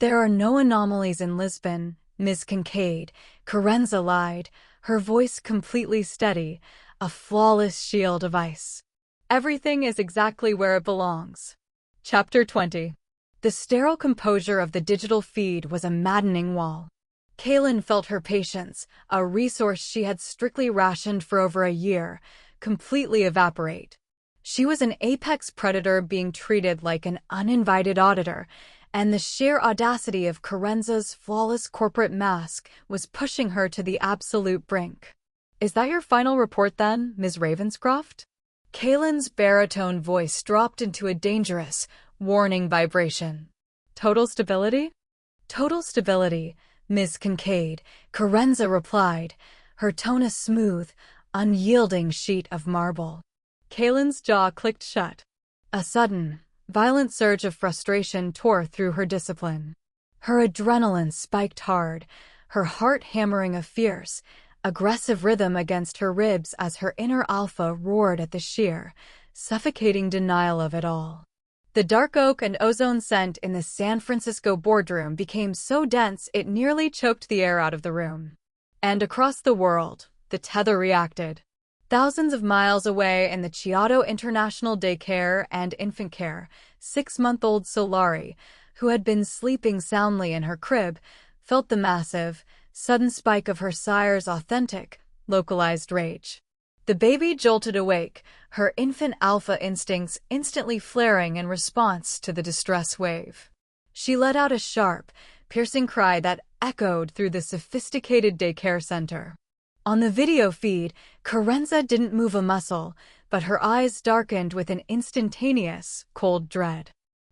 "There are no anomalies in Lisbon, Ms. Kincaid," Carenza lied, her voice completely steady, a flawless shield of ice. "Everything is exactly where it belongs." Chapter 20. The sterile composure of the digital feed was a maddening wall. Kaylin felt her patience, a resource she had strictly rationed for over a year, completely evaporate. She was an apex predator being treated like an uninvited auditor, and the sheer audacity of Carenza's flawless corporate mask was pushing her to the absolute brink. Is that your final report then, Ms. Ravenscroft? Kaylin's baritone voice dropped into a dangerous, warning vibration. Total stability? Total stability, Ms. Kincaid, Carenza replied, her tone a smooth, unyielding sheet of marble. Kaylin's jaw clicked shut. A sudden, violent surge of frustration tore through her discipline. Her adrenaline spiked hard, her heart hammering a fierce, aggressive rhythm against her ribs as her inner alpha roared at the sheer, suffocating denial of it all. The dark oak and ozone scent in the San Francisco boardroom became so dense it nearly choked the air out of the room. And across the world, the tether reacted. Thousands of miles away in the Chiato International Daycare and Infant Care, 6-month-old Solari, who had been sleeping soundly in her crib, felt the massive, sudden spike of her sire's authentic, localized rage. The baby jolted awake, her infant alpha instincts instantly flaring in response to the distress wave. She let out a sharp, piercing cry that echoed through the sophisticated daycare center. On the video feed, Carenza didn't move a muscle, but her eyes darkened with an instantaneous, cold dread.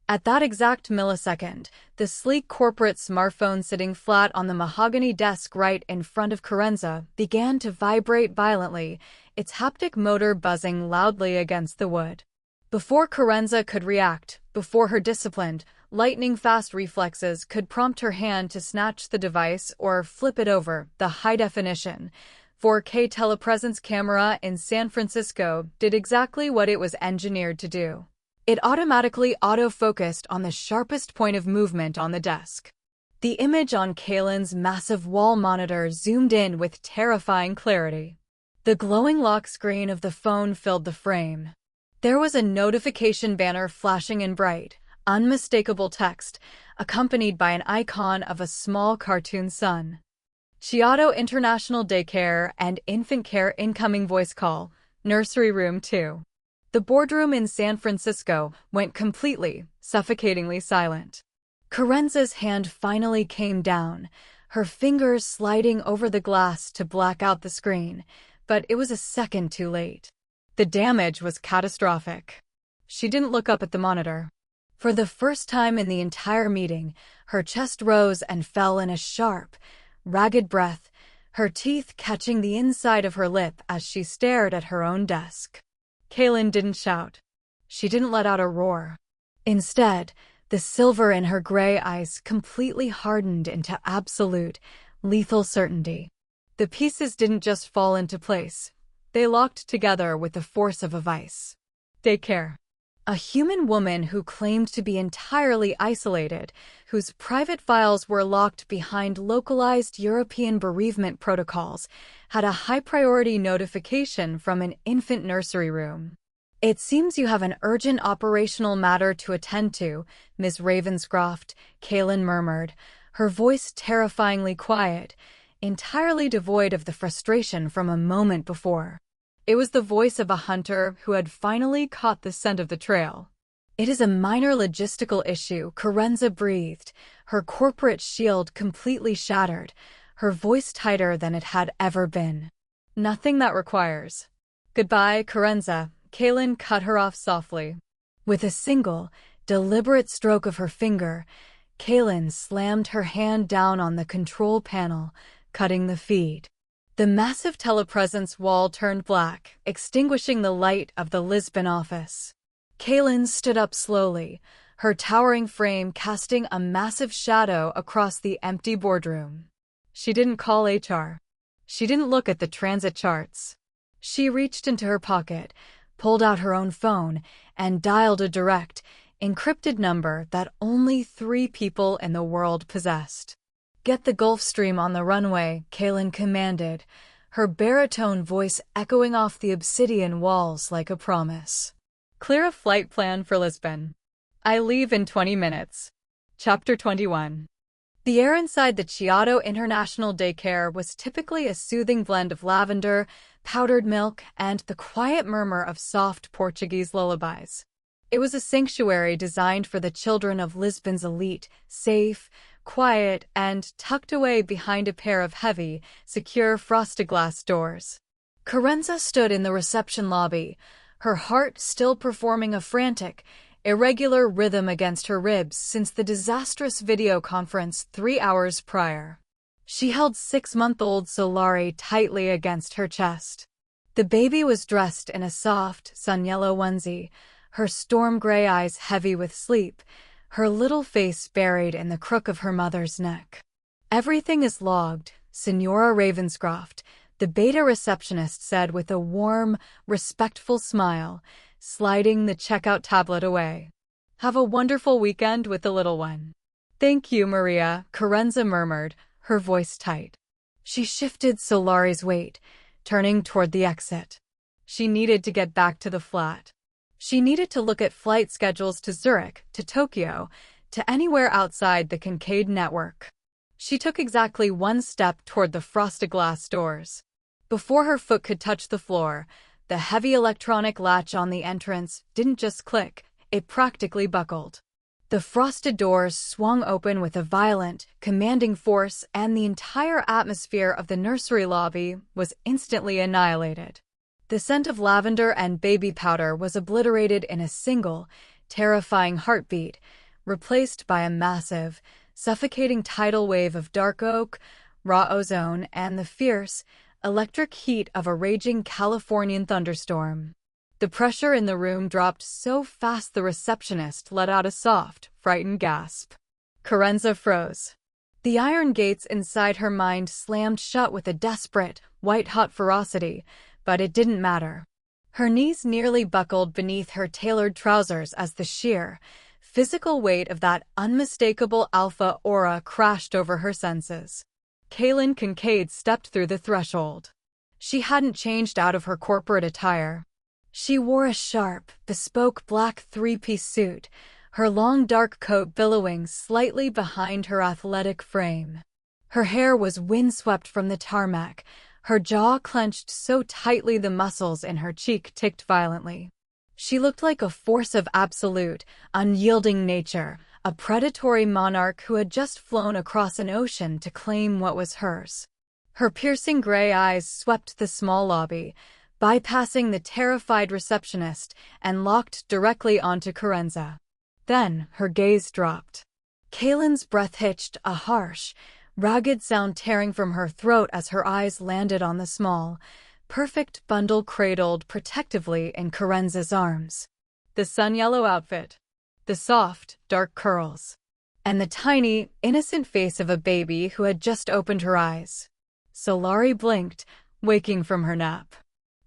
At that exact millisecond, the sleek corporate smartphone sitting flat on the mahogany desk right in front of Carenza began to vibrate violently, its haptic motor buzzing loudly against the wood. Before Carenza could react, before her disciplined, lightning-fast reflexes could prompt her hand to snatch the device or flip it over, the high-definition 4K telepresence camera in San Francisco did exactly what it was engineered to do. It automatically auto-focused on the sharpest point of movement on the desk. The image on Kaylin's massive wall monitor zoomed in with terrifying clarity. The glowing lock screen of the phone filled the frame. There was a notification banner flashing in bright, unmistakable text, accompanied by an icon of a small cartoon sun. Chiato International Daycare and Infant Care incoming voice call, Nursery Room 2. The boardroom in San Francisco went completely, suffocatingly silent. Carenza's hand finally came down, her fingers sliding over the glass to black out the screen, but it was a second too late. The damage was catastrophic. She didn't look up at the monitor. For the first time in the entire meeting, her chest rose and fell in a sharp, ragged breath, her teeth catching the inside of her lip as she stared at her own desk. Kaylin didn't shout. She didn't let out a roar. Instead, the silver in her gray eyes completely hardened into absolute, lethal certainty. The pieces didn't just fall into place. They locked together with the force of a vice. Daycare. A human woman who claimed to be entirely isolated, whose private files were locked behind localized European bereavement protocols, had a high-priority notification from an infant nursery room. "It seems you have an urgent operational matter to attend to, Ms. Ravenscroft," Kaylin murmured, her voice terrifyingly quiet, entirely devoid of the frustration from a moment before. It was the voice of a hunter who had finally caught the scent of the trail. "It is a minor logistical issue," Carenza breathed, her corporate shield completely shattered, her voice tighter than it had ever been. "Nothing that requires." "Goodbye, Carenza," Kaylin cut her off softly. With a single, deliberate stroke of her finger, Kaylin slammed her hand down on the control panel, cutting the feed. The massive telepresence wall turned black, extinguishing the light of the Lisbon office. Kaylin stood up slowly, her towering frame casting a massive shadow across the empty boardroom. She didn't call HR. She didn't look at the transit charts. She reached into her pocket, pulled out her own phone, and dialed a direct, encrypted number that only 3 people in the world possessed. "Get the Gulfstream on the runway," Kaylin commanded, her baritone voice echoing off the obsidian walls like a promise. "Clear a flight plan for Lisbon. I leave in 20 minutes. Chapter 21. The air inside the Chiato International Daycare was typically a soothing blend of lavender, powdered milk, and the quiet murmur of soft Portuguese lullabies. It was a sanctuary designed for the children of Lisbon's elite, safe, quiet, and tucked away behind a pair of heavy, secure frosted glass doors. Carenza stood in the reception lobby, her heart still performing a frantic, irregular rhythm against her ribs since the disastrous video conference 3 hours prior. She held 6-month-old Solari tightly against her chest. The baby was dressed in a soft, sun-yellow onesie, her storm-gray eyes heavy with sleep, her little face buried in the crook of her mother's neck. "Everything is logged, Signora Ravenscroft," the beta receptionist said with a warm, respectful smile, sliding the checkout tablet away. "Have a wonderful weekend with the little one." "Thank you, Maria," Carenza murmured, her voice tight. She shifted Solari's weight, turning toward the exit. She needed to get back to the flat. She needed to look at flight schedules to Zurich, to Tokyo, to anywhere outside the Kincaid network. She took exactly 1 step toward the frosted glass doors. Before her foot could touch the floor, the heavy electronic latch on the entrance didn't just click, it practically buckled. The frosted doors swung open with a violent, commanding force, and the entire atmosphere of the nursery lobby was instantly annihilated. The scent of lavender and baby powder was obliterated in a single, terrifying heartbeat, replaced by a massive, suffocating tidal wave of dark oak, raw ozone, and the fierce, electric heat of a raging Californian thunderstorm. The pressure in the room dropped so fast the receptionist let out a soft, frightened gasp. Carenza froze. The iron gates inside her mind slammed shut with a desperate, white-hot ferocity, but it didn't matter. Her knees nearly buckled beneath her tailored trousers as the sheer, physical weight of that unmistakable alpha aura crashed over her senses. Kaylin Kincaid stepped through the threshold. She hadn't changed out of her corporate attire. She wore a sharp, bespoke black 3-piece suit, her long dark coat billowing slightly behind her athletic frame. Her hair was windswept from the tarmac, her jaw clenched so tightly the muscles in her cheek ticked violently. She looked like a force of absolute, unyielding nature, a predatory monarch who had just flown across an ocean to claim what was hers. Her piercing gray eyes swept the small lobby, bypassing the terrified receptionist and locked directly onto Carenza. Then her gaze dropped. Kaylin's breath hitched, a harsh, ragged sound tearing from her throat as her eyes landed on the small, perfect bundle cradled protectively in Carenza's arms. The sun-yellow outfit, the soft, dark curls, and the tiny, innocent face of a baby who had just opened her eyes. Solari blinked, waking from her nap.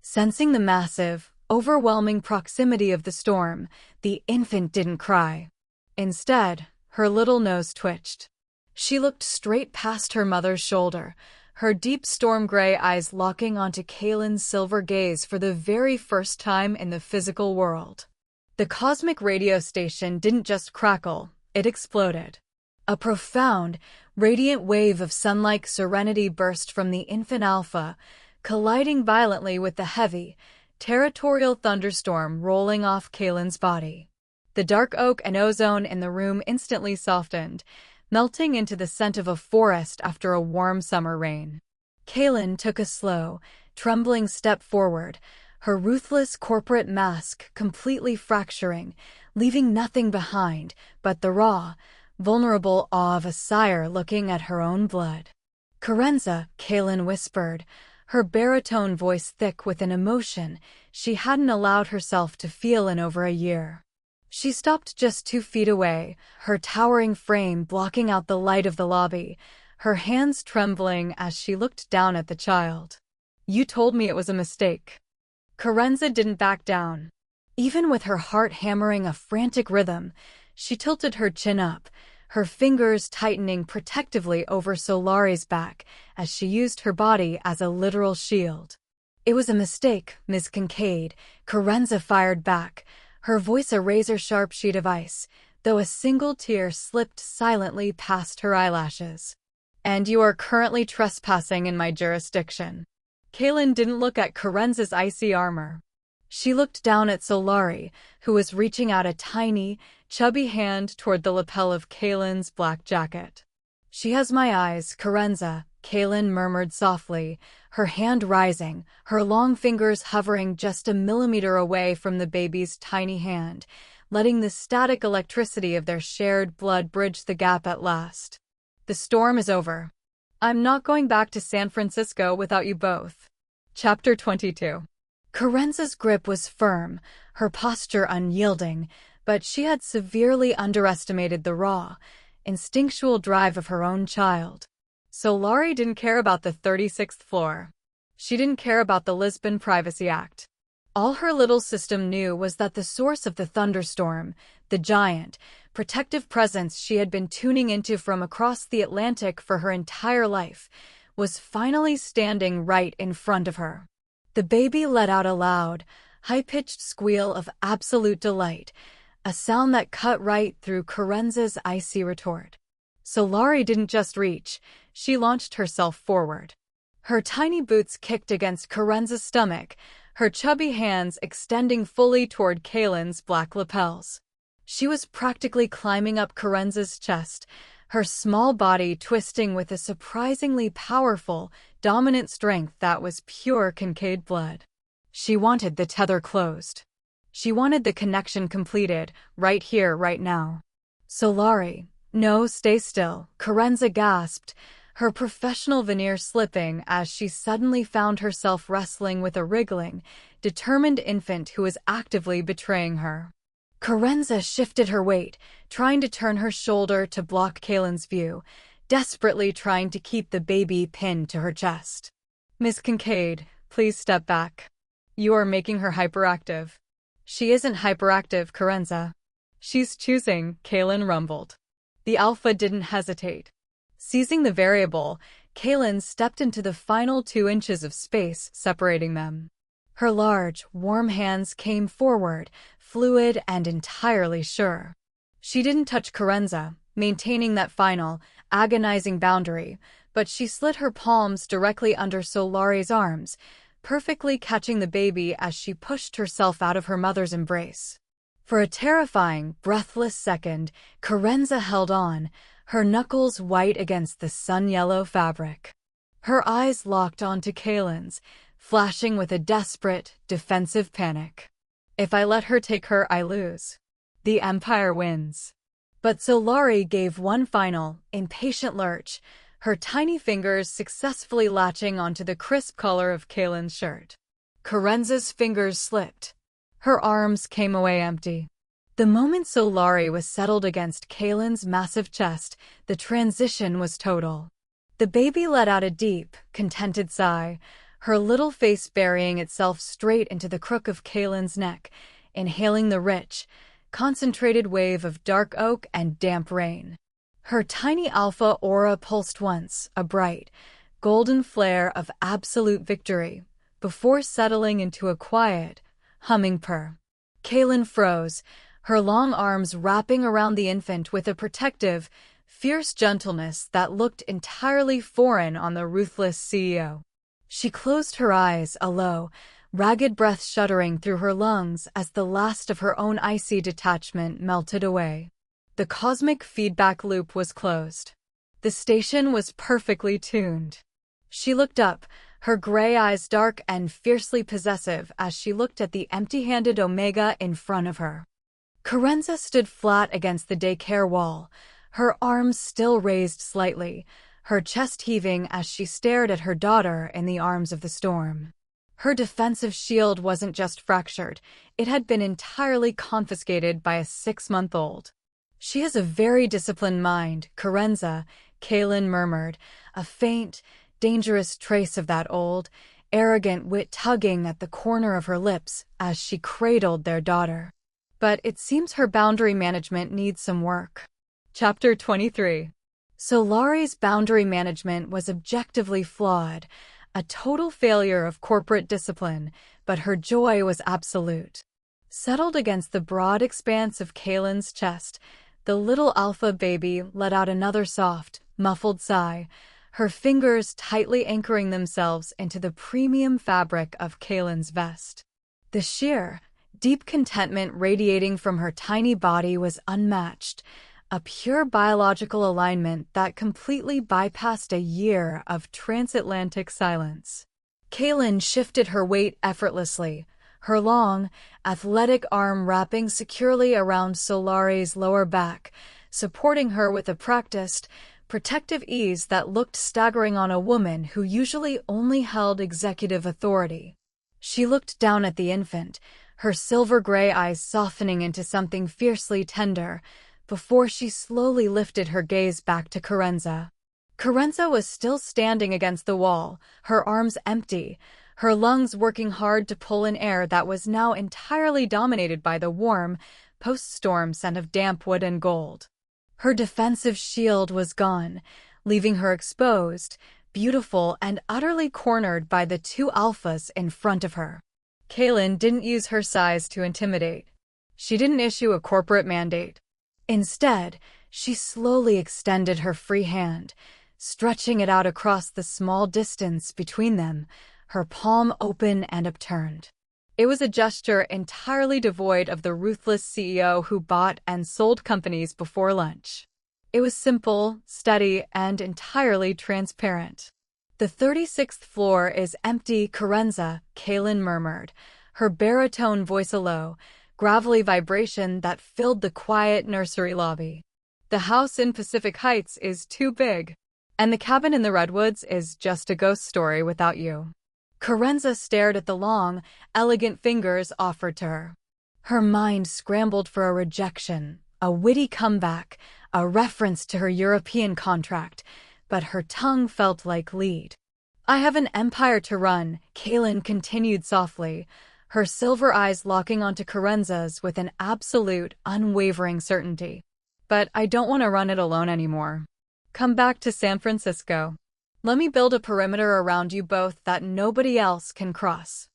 Sensing the massive, overwhelming proximity of the storm, the infant didn't cry. Instead, her little nose twitched. She looked straight past her mother's shoulder, her deep storm-gray eyes locking onto Kaylin's silver gaze for the very first time in the physical world. The cosmic radio station didn't just crackle, it exploded. A profound, radiant wave of sun-like serenity burst from the infant alpha, colliding violently with the heavy, territorial thunderstorm rolling off Kaylin's body. The dark oak and ozone in the room instantly softened, melting into the scent of a forest after a warm summer rain. Kaylin took a slow, trembling step forward, her ruthless corporate mask completely fracturing, leaving nothing behind but the raw, vulnerable awe of a sire looking at her own blood. "Carenza," Kaylin whispered, her baritone voice thick with an emotion she hadn't allowed herself to feel in over a year. She stopped just 2 feet away, her towering frame blocking out the light of the lobby, her hands trembling as she looked down at the child. "You told me it was a mistake." Carenza didn't back down. Even with her heart hammering a frantic rhythm, she tilted her chin up, her fingers tightening protectively over Solari's back as she used her body as a literal shield. "It was a mistake, Ms. Kincaid," Carenza fired back, her voice a razor-sharp sheet of ice, though a single tear slipped silently past her eyelashes. "And you are currently trespassing in my jurisdiction." Kaylin didn't look at Carenza's icy armor. She looked down at Solari, who was reaching out a tiny, chubby hand toward the lapel of Kaylin's black jacket. "She has my eyes, Carenza," Kaylin murmured softly, her hand rising, her long fingers hovering just a millimeter away from the baby's tiny hand, letting the static electricity of their shared blood bridge the gap at last. The storm is over. I'm not going back to San Francisco without you both. Chapter 22. Carenza's grip was firm, her posture unyielding, but she had severely underestimated the raw, instinctual drive of her own child. Solari didn't care about the 36th floor. She didn't care about the Lisbon Privacy Act. All her little system knew was that the source of the thunderstorm, the giant, protective presence she had been tuning into from across the Atlantic for her entire life, was finally standing right in front of her. The baby let out a loud, high-pitched squeal of absolute delight, a sound that cut right through Carenza's icy retort. Solari didn't just reach, she launched herself forward. Her tiny boots kicked against Carenza's stomach, her chubby hands extending fully toward Kaylin's black lapels. She was practically climbing up Carenza's chest, her small body twisting with a surprisingly powerful, dominant strength that was pure Kincaid blood. She wanted the tether closed. She wanted the connection completed, right here, right now. Solari, no, stay still, Carenza gasped, her professional veneer slipping as she suddenly found herself wrestling with a wriggling, determined infant who was actively betraying her. Carenza shifted her weight, trying to turn her shoulder to block Kaylin's view, desperately trying to keep the baby pinned to her chest. Miss Kincaid, please step back. You are making her hyperactive. She isn't hyperactive, Carenza. She's choosing, Kaylin rumbled. The alpha didn't hesitate. Seizing the variable, Kaylin stepped into the final 2 inches of space separating them. Her large, warm hands came forward, fluid and entirely sure. She didn't touch Carenza, maintaining that final, agonizing boundary, but she slid her palms directly under Solari's arms, perfectly catching the baby as she pushed herself out of her mother's embrace. For a terrifying, breathless second, Carenza held on, her knuckles white against the sun-yellow fabric. Her eyes locked onto Kaylin's, flashing with a desperate, defensive panic. If I let her take her, I lose. The Empire wins. But Solari gave one final, impatient lurch, her tiny fingers successfully latching onto the crisp collar of Kaylin's shirt. Carenza's fingers slipped. Her arms came away empty. The moment Solari was settled against Kaylin's massive chest, the transition was total. The baby let out a deep, contented sigh, her little face burying itself straight into the crook of Kaylin's neck, inhaling the rich, concentrated wave of dark oak and damp rain. Her tiny alpha aura pulsed once, a bright, golden flare of absolute victory, before settling into a quiet, humming purr. Kaylin froze, her long arms wrapping around the infant with a protective, fierce gentleness that looked entirely foreign on the ruthless CEO. She closed her eyes, a low, ragged breath shuddering through her lungs as the last of her own icy detachment melted away. The cosmic feedback loop was closed. The station was perfectly tuned. She looked up, her gray eyes dark and fiercely possessive as she looked at the empty-handed Omega in front of her. Carenza stood flat against the daycare wall, her arms still raised slightly, her chest heaving as she stared at her daughter in the arms of the storm. Her defensive shield wasn't just fractured, it had been entirely confiscated by a 6-month-old. She has a very disciplined mind, Carenza, Kaylin murmured, a faint, dangerous trace of that old, arrogant wit tugging at the corner of her lips as she cradled their daughter. But it seems her boundary management needs some work. Chapter 23. Solari's boundary management was objectively flawed, a total failure of corporate discipline, but her joy was absolute. Settled against the broad expanse of Kaylin's chest, the little alpha baby let out another soft, muffled sigh, her fingers tightly anchoring themselves into the premium fabric of Kaylin's vest. The sheer, deep contentment radiating from her tiny body was unmatched, a pure biological alignment that completely bypassed a year of transatlantic silence. Kaylin shifted her weight effortlessly, her long, athletic arm wrapping securely around Solari's lower back, supporting her with a practiced, protective ease that looked staggering on a woman who usually only held executive authority. She looked down at the infant, her silver-gray eyes softening into something fiercely tender, before she slowly lifted her gaze back to Carenza. Carenza was still standing against the wall, her arms empty, her lungs working hard to pull in air that was now entirely dominated by the warm, post-storm scent of damp wood and gold. Her defensive shield was gone, leaving her exposed, beautiful, and utterly cornered by the two alphas in front of her. Kaylin didn't use her size to intimidate. She didn't issue a corporate mandate. Instead, she slowly extended her free hand, stretching it out across the small distance between them, her palm open and upturned. It was a gesture entirely devoid of the ruthless CEO who bought and sold companies before lunch. It was simple, steady, and entirely transparent. "The 36th floor is empty, Carenza," Kaylin murmured, her baritone voice a low, gravelly vibration that filled the quiet nursery lobby. "The house in Pacific Heights is too big, and the cabin in the Redwoods is just a ghost story without you." Carenza stared at the long, elegant fingers offered to her. Her mind scrambled for a rejection, a witty comeback, a reference to her European contract, but her tongue felt like lead. "I have an empire to run," Kaylin continued softly, her silver eyes locking onto Carenza's with an absolute, unwavering certainty. "But I don't want to run it alone anymore. Come back to San Francisco. Let me build a perimeter around you both that nobody else can cross.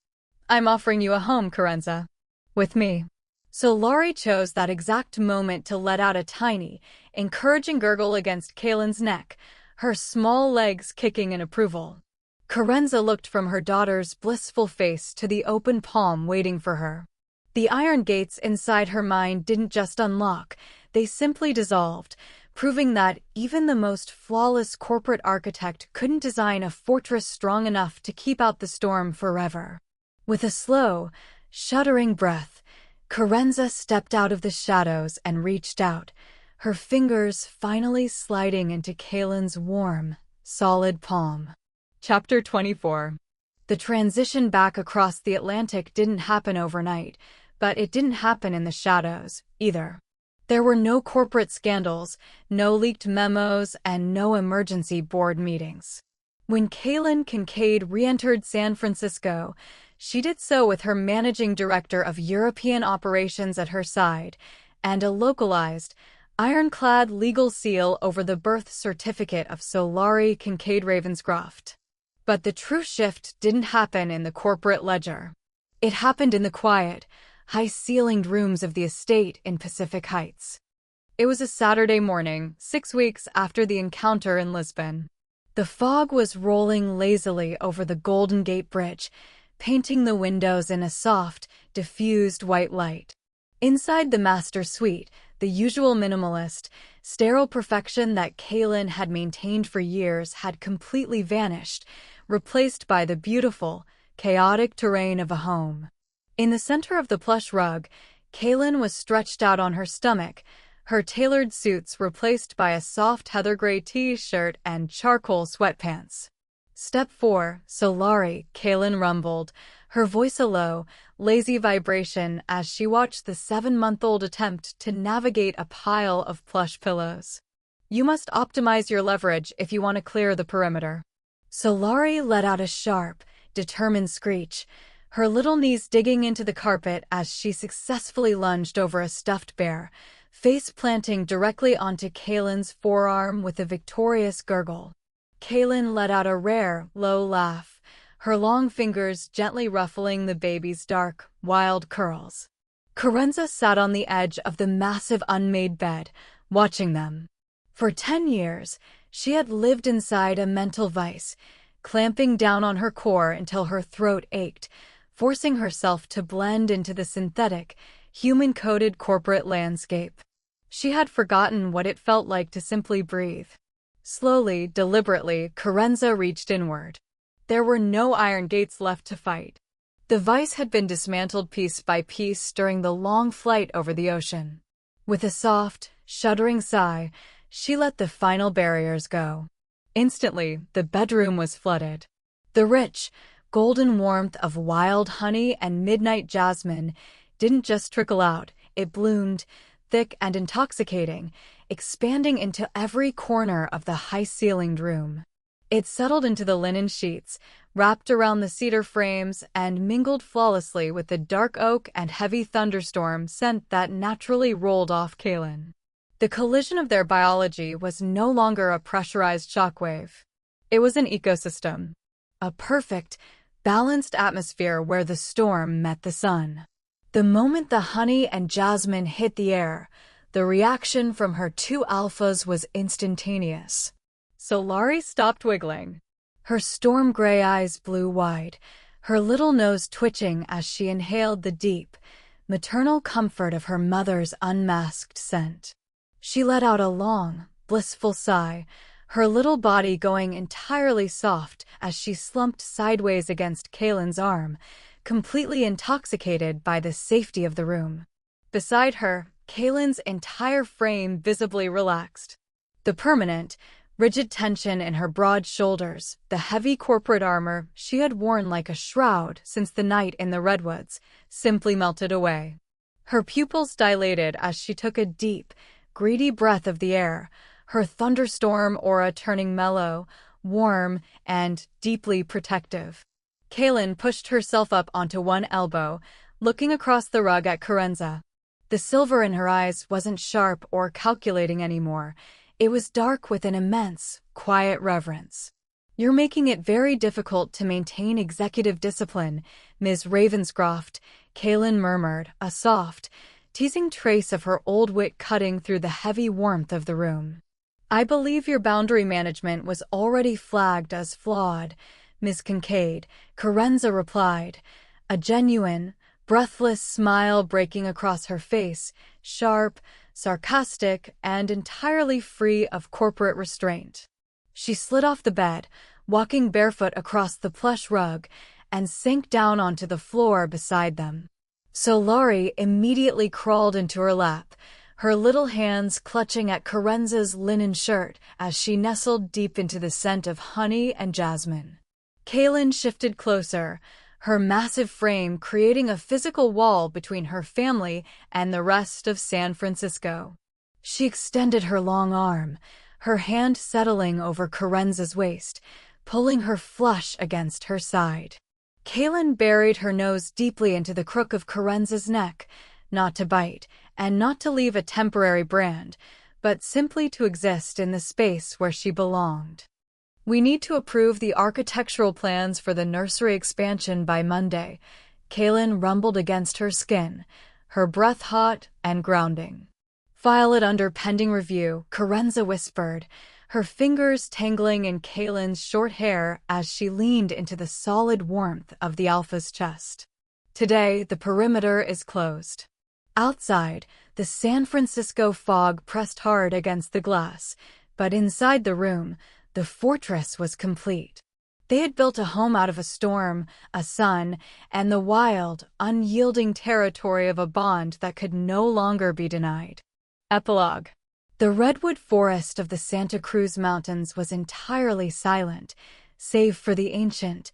I'm offering you a home, Carenza. With me." Solari chose that exact moment to let out a tiny, encouraging gurgle against Kaylin's neck, her small legs kicking in approval. Carenza looked from her daughter's blissful face to the open palm waiting for her. The iron gates inside her mind didn't just unlock, they simply dissolved, proving that even the most flawless corporate architect couldn't design a fortress strong enough to keep out the storm forever. With a slow, shuddering breath, Carenza stepped out of the shadows and reached out, her fingers finally sliding into Kaylin's warm, solid palm. Chapter 24. The transition back across the Atlantic didn't happen overnight, but it didn't happen in the shadows, either. There were no corporate scandals, no leaked memos, and no emergency board meetings. When Kaylin Kincaid re-entered San Francisco, she did so with her managing director of European operations at her side, and a localized, ironclad legal seal over the birth certificate of Solari Kincaid Ravenscroft. But the true shift didn't happen in the corporate ledger. It happened in the quiet, high-ceilinged rooms of the estate in Pacific Heights. It was a Saturday morning, 6 weeks after the encounter in Lisbon. The fog was rolling lazily over the Golden Gate Bridge, painting the windows in a soft, diffused white light. Inside the master suite, the usual minimalist, sterile perfection that Kaylin had maintained for years had completely vanished, replaced by the beautiful, chaotic terrain of a home. In the center of the plush rug, Kaylin was stretched out on her stomach, her tailored suits replaced by a soft heather gray t-shirt and charcoal sweatpants. "Step 4, Solari," Kaylin rumbled, her voice a low, lazy vibration as she watched the 7-month-old attempt to navigate a pile of plush pillows. "You must optimize your leverage if you want to clear the perimeter." Solari let out a sharp, determined screech, her little knees digging into the carpet as she successfully lunged over a stuffed bear, face planting directly onto Kaylin's forearm with a victorious gurgle. Kaylin let out a rare, low laugh, her long fingers gently ruffling the baby's dark, wild curls. Carenza sat on the edge of the massive unmade bed, watching them. For 10 years, she had lived inside a mental vice, clamping down on her core until her throat ached, forcing herself to blend into the synthetic, human-coded corporate landscape. She had forgotten what it felt like to simply breathe. Slowly, deliberately, Carenza reached inward. There were no iron gates left to fight. The vice had been dismantled piece by piece during the long flight over the ocean. With a soft, shuddering sigh, she let the final barriers go. Instantly, the bedroom was flooded. The rich, golden warmth of wild honey and midnight jasmine didn't just trickle out, it bloomed, thick and intoxicating, expanding into every corner of the high-ceilinged room. It settled into the linen sheets, wrapped around the cedar frames, and mingled flawlessly with the dark oak and heavy thunderstorm scent that naturally rolled off Kaylin. The collision of their biology was no longer a pressurized shockwave. It was an ecosystem. A perfect, balanced atmosphere where the storm met the sun. The moment the honey and jasmine hit the air, the reaction from her two alphas was instantaneous. Solari stopped wiggling. Her storm gray eyes blew wide, her little nose twitching as she inhaled the deep, maternal comfort of her mother's unmasked scent. She let out a long, blissful sigh, her little body going entirely soft as she slumped sideways against Kaylin's arm, completely intoxicated by the safety of the room. Beside her, Kaylin's entire frame visibly relaxed. The permanent, rigid tension in her broad shoulders, the heavy corporate armor she had worn like a shroud since the night in the redwoods, simply melted away. Her pupils dilated as she took a deep, greedy breath of the air, her thunderstorm aura turning mellow, warm, and deeply protective. Kaylin pushed herself up onto one elbow, looking across the rug at Carenza. The silver in her eyes wasn't sharp or calculating anymore. It was dark with an immense, quiet reverence. "You're making it very difficult to maintain executive discipline, Ms. Ravenscroft," Kaylin murmured, a soft, teasing trace of her old wit cutting through the heavy warmth of the room. "I believe your boundary management was already flagged as flawed, Ms. Kincaid," Carenza replied, a genuine, breathless smile breaking across her face, sharp, sarcastic, and entirely free of corporate restraint. She slid off the bed, walking barefoot across the plush rug, and sank down onto the floor beside them. Solari immediately crawled into her lap, her little hands clutching at Carenza's linen shirt as she nestled deep into the scent of honey and jasmine. Kaylin shifted closer, her massive frame creating a physical wall between her family and the rest of San Francisco. She extended her long arm, her hand settling over Carenza's waist, pulling her flush against her side. Kaylin buried her nose deeply into the crook of Carenza's neck, not to bite, and not to leave a temporary brand, but simply to exist in the space where she belonged. "We need to approve the architectural plans for the nursery expansion by Monday," Kaylin rumbled against her skin, her breath hot and grounding. "File it under pending review," Carenza whispered, her fingers tangling in Kaylin's short hair as she leaned into the solid warmth of the alpha's chest. "Today, the perimeter is closed." Outside, the San Francisco fog pressed hard against the glass, but inside the room, the fortress was complete. They had built a home out of a storm, a sun, and the wild, unyielding territory of a bond that could no longer be denied. Epilogue. The redwood forest of the Santa Cruz Mountains was entirely silent, save for the ancient,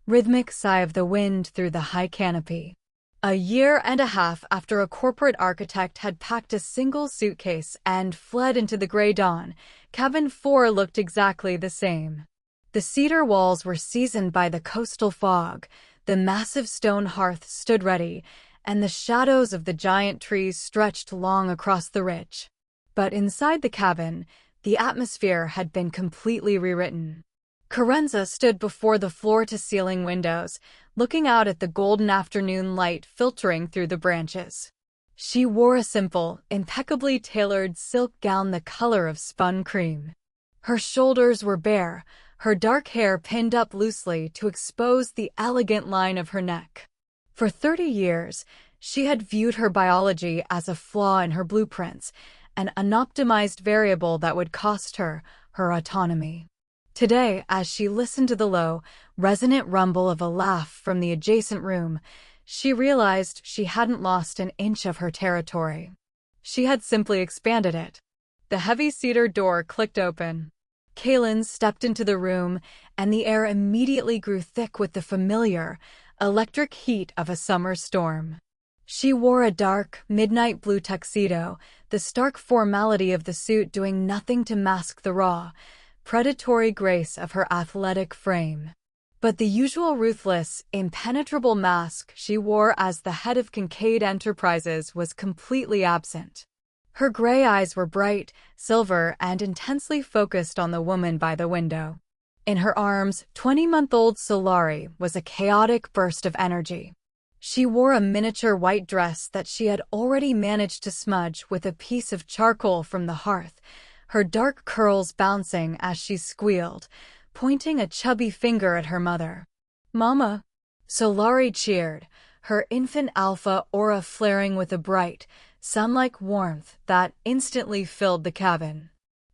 rhythmic sigh of the wind through the high canopy. A year and a half after a corporate architect had packed a single suitcase and fled into the gray dawn, Cabin 4 looked exactly the same. The cedar walls were seasoned by the coastal fog, the massive stone hearth stood ready, and the shadows of the giant trees stretched long across the ridge. But inside the cabin, the atmosphere had been completely rewritten. Carenza stood before the floor-to-ceiling windows, looking out at the golden afternoon light filtering through the branches. She wore a simple, impeccably tailored silk gown the color of spun cream. Her shoulders were bare, her dark hair pinned up loosely to expose the elegant line of her neck. For 30 years, she had viewed her biology as a flaw in her blueprints, an unoptimized variable that would cost her her autonomy. Today, as she listened to the low, resonant rumble of a laugh from the adjacent room, she realized she hadn't lost an inch of her territory. She had simply expanded it. The heavy cedar door clicked open. Kaylin stepped into the room, and the air immediately grew thick with the familiar, electric heat of a summer storm. She wore a dark, midnight blue tuxedo, the stark formality of the suit doing nothing to mask the raw, predatory grace of her athletic frame. But the usual ruthless, impenetrable mask she wore as the head of Kincaid Enterprises was completely absent. Her gray eyes were bright, silver, and intensely focused on the woman by the window. In her arms, 20-month-old Solari was a chaotic burst of energy. She wore a miniature white dress that she had already managed to smudge with a piece of charcoal from the hearth, her dark curls bouncing as she squealed, pointing a chubby finger at her mother. "Mama!" Solari cheered, her infant alpha aura flaring with a bright, sun-like warmth that instantly filled the cabin.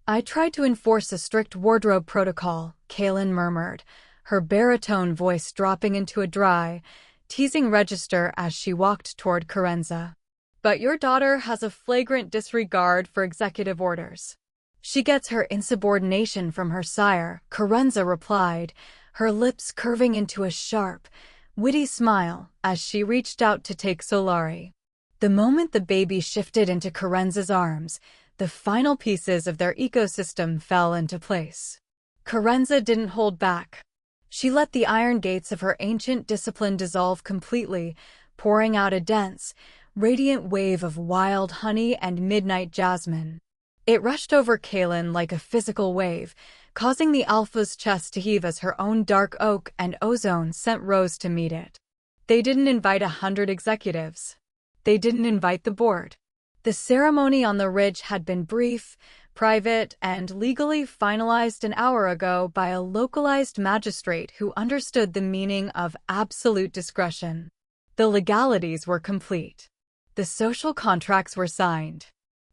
"I tried to enforce a strict wardrobe protocol," Kaylin murmured, her baritone voice dropping into a dry, teasing register as she walked toward Carenza. "But your daughter has a flagrant disregard for executive orders. She gets her insubordination from her sire," Carenza replied, her lips curving into a sharp, witty smile as she reached out to take Solari. The moment the baby shifted into Carenza's arms, the final pieces of their ecosystem fell into place. Carenza didn't hold back. She let the iron gates of her ancient discipline dissolve completely, pouring out a dense, radiant wave of wild honey and midnight jasmine. It rushed over Kaylin like a physical wave, causing the alpha's chest to heave as her own dark oak and ozone scent rose to meet it. They didn't invite 100 executives. They didn't invite the board. The ceremony on the ridge had been brief, private, and legally finalized an hour ago by a localized magistrate who understood the meaning of absolute discretion. The legalities were complete. The social contracts were signed.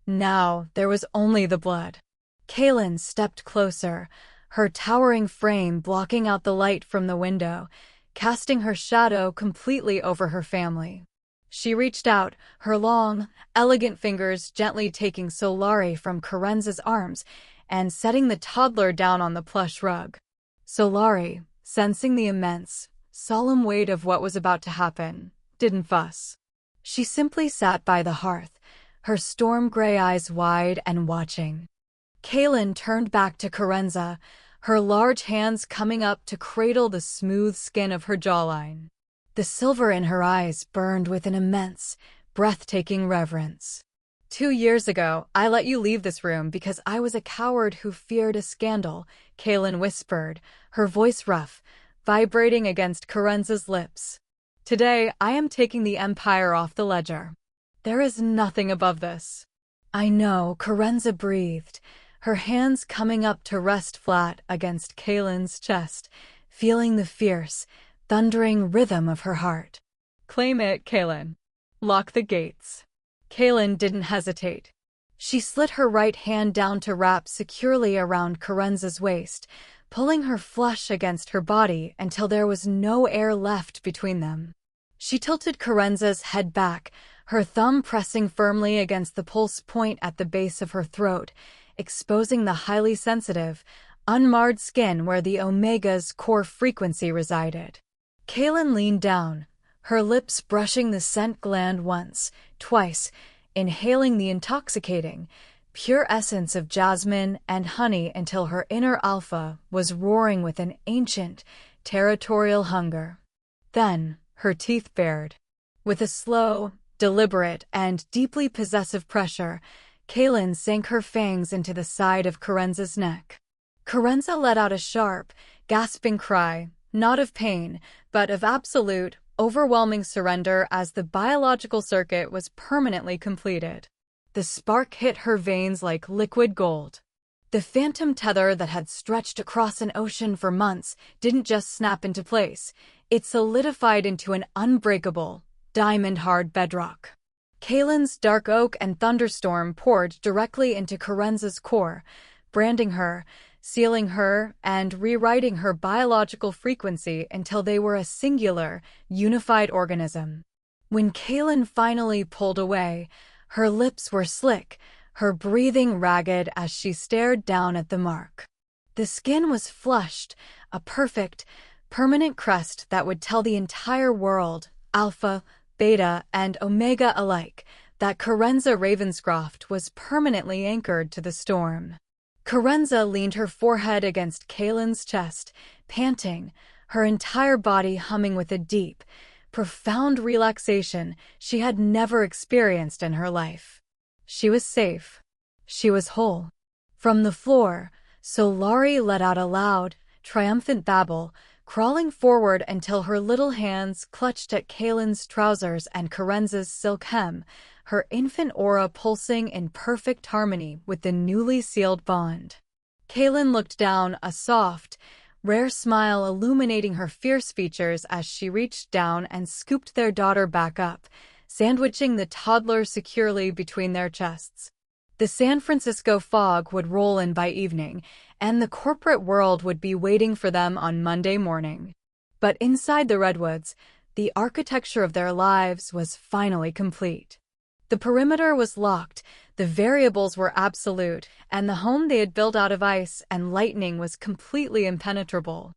Now there was only the blood. Kaylin stepped closer, her towering frame blocking out the light from the window, casting her shadow completely over her family. She reached out, her long, elegant fingers gently taking Solari from Carenza's arms and setting the toddler down on the plush rug. Solari, sensing the immense, solemn weight of what was about to happen, didn't fuss. She simply sat by the hearth, her storm-gray eyes wide and watching. Kaylin turned back to Carenza, her large hands coming up to cradle the smooth skin of her jawline. The silver in her eyes burned with an immense, breathtaking reverence. 2 years ago, I let you leave this room because I was a coward who feared a scandal, Kaylin whispered, her voice rough, vibrating against Carenza's lips. Today, I am taking the Empire off the ledger. There is nothing above this. I know, Carenza breathed, her hands coming up to rest flat against Kaylin's chest, feeling the fierce, thundering rhythm of her heart. Claim it, Kaylin. Lock the gates. Kaylin didn't hesitate. She slid her right hand down to wrap securely around Carenza's waist, pulling her flush against her body until there was no air left between them. She tilted Carenza's head back, her thumb pressing firmly against the pulse point at the base of her throat, exposing the highly sensitive, unmarred skin where the Omega's core frequency resided. Kaylin leaned down, her lips brushing the scent gland once, twice, inhaling the intoxicating, pure essence of jasmine and honey until her inner alpha was roaring with an ancient, territorial hunger. Then, her teeth bared. With a slow, deliberate, and deeply possessive pressure, Kaylin sank her fangs into the side of Carenza's neck. Carenza let out a sharp, gasping cry, not of pain, but of absolute, overwhelming surrender as the biological circuit was permanently completed. The spark hit her veins like liquid gold. The phantom tether that had stretched across an ocean for months didn't just snap into place, it solidified into an unbreakable, diamond-hard bedrock. Kalen's dark oak and thunderstorm poured directly into Kerenza's core, branding her, sealing her, and rewriting her biological frequency until they were a singular, unified organism. When Kalen finally pulled away, her lips were slick, her breathing ragged as she stared down at the mark. The skin was flushed, a perfect, permanent crest that would tell the entire world, Alpha, Beta, and Omega alike, that Kerenza Ravenscroft was permanently anchored to the storm. Kerenza leaned her forehead against Kalen's chest, panting, her entire body humming with a deep, profound relaxation she had never experienced in her life. She was safe. She was whole. From the floor, Solari let out a loud, triumphant babble, crawling forward until her little hands clutched at Kalen's trousers and Kerenza's silk hem, her infant aura pulsing in perfect harmony with the newly sealed bond. Kalen looked down, a soft, rare smile illuminating her fierce features as she reached down and scooped their daughter back up, sandwiching the toddler securely between their chests. The San Francisco fog would roll in by evening, and the corporate world would be waiting for them on Monday morning. But inside the Redwoods, the architecture of their lives was finally complete. The perimeter was locked, the variables were absolute, and the home they had built out of ice and lightning was completely impenetrable.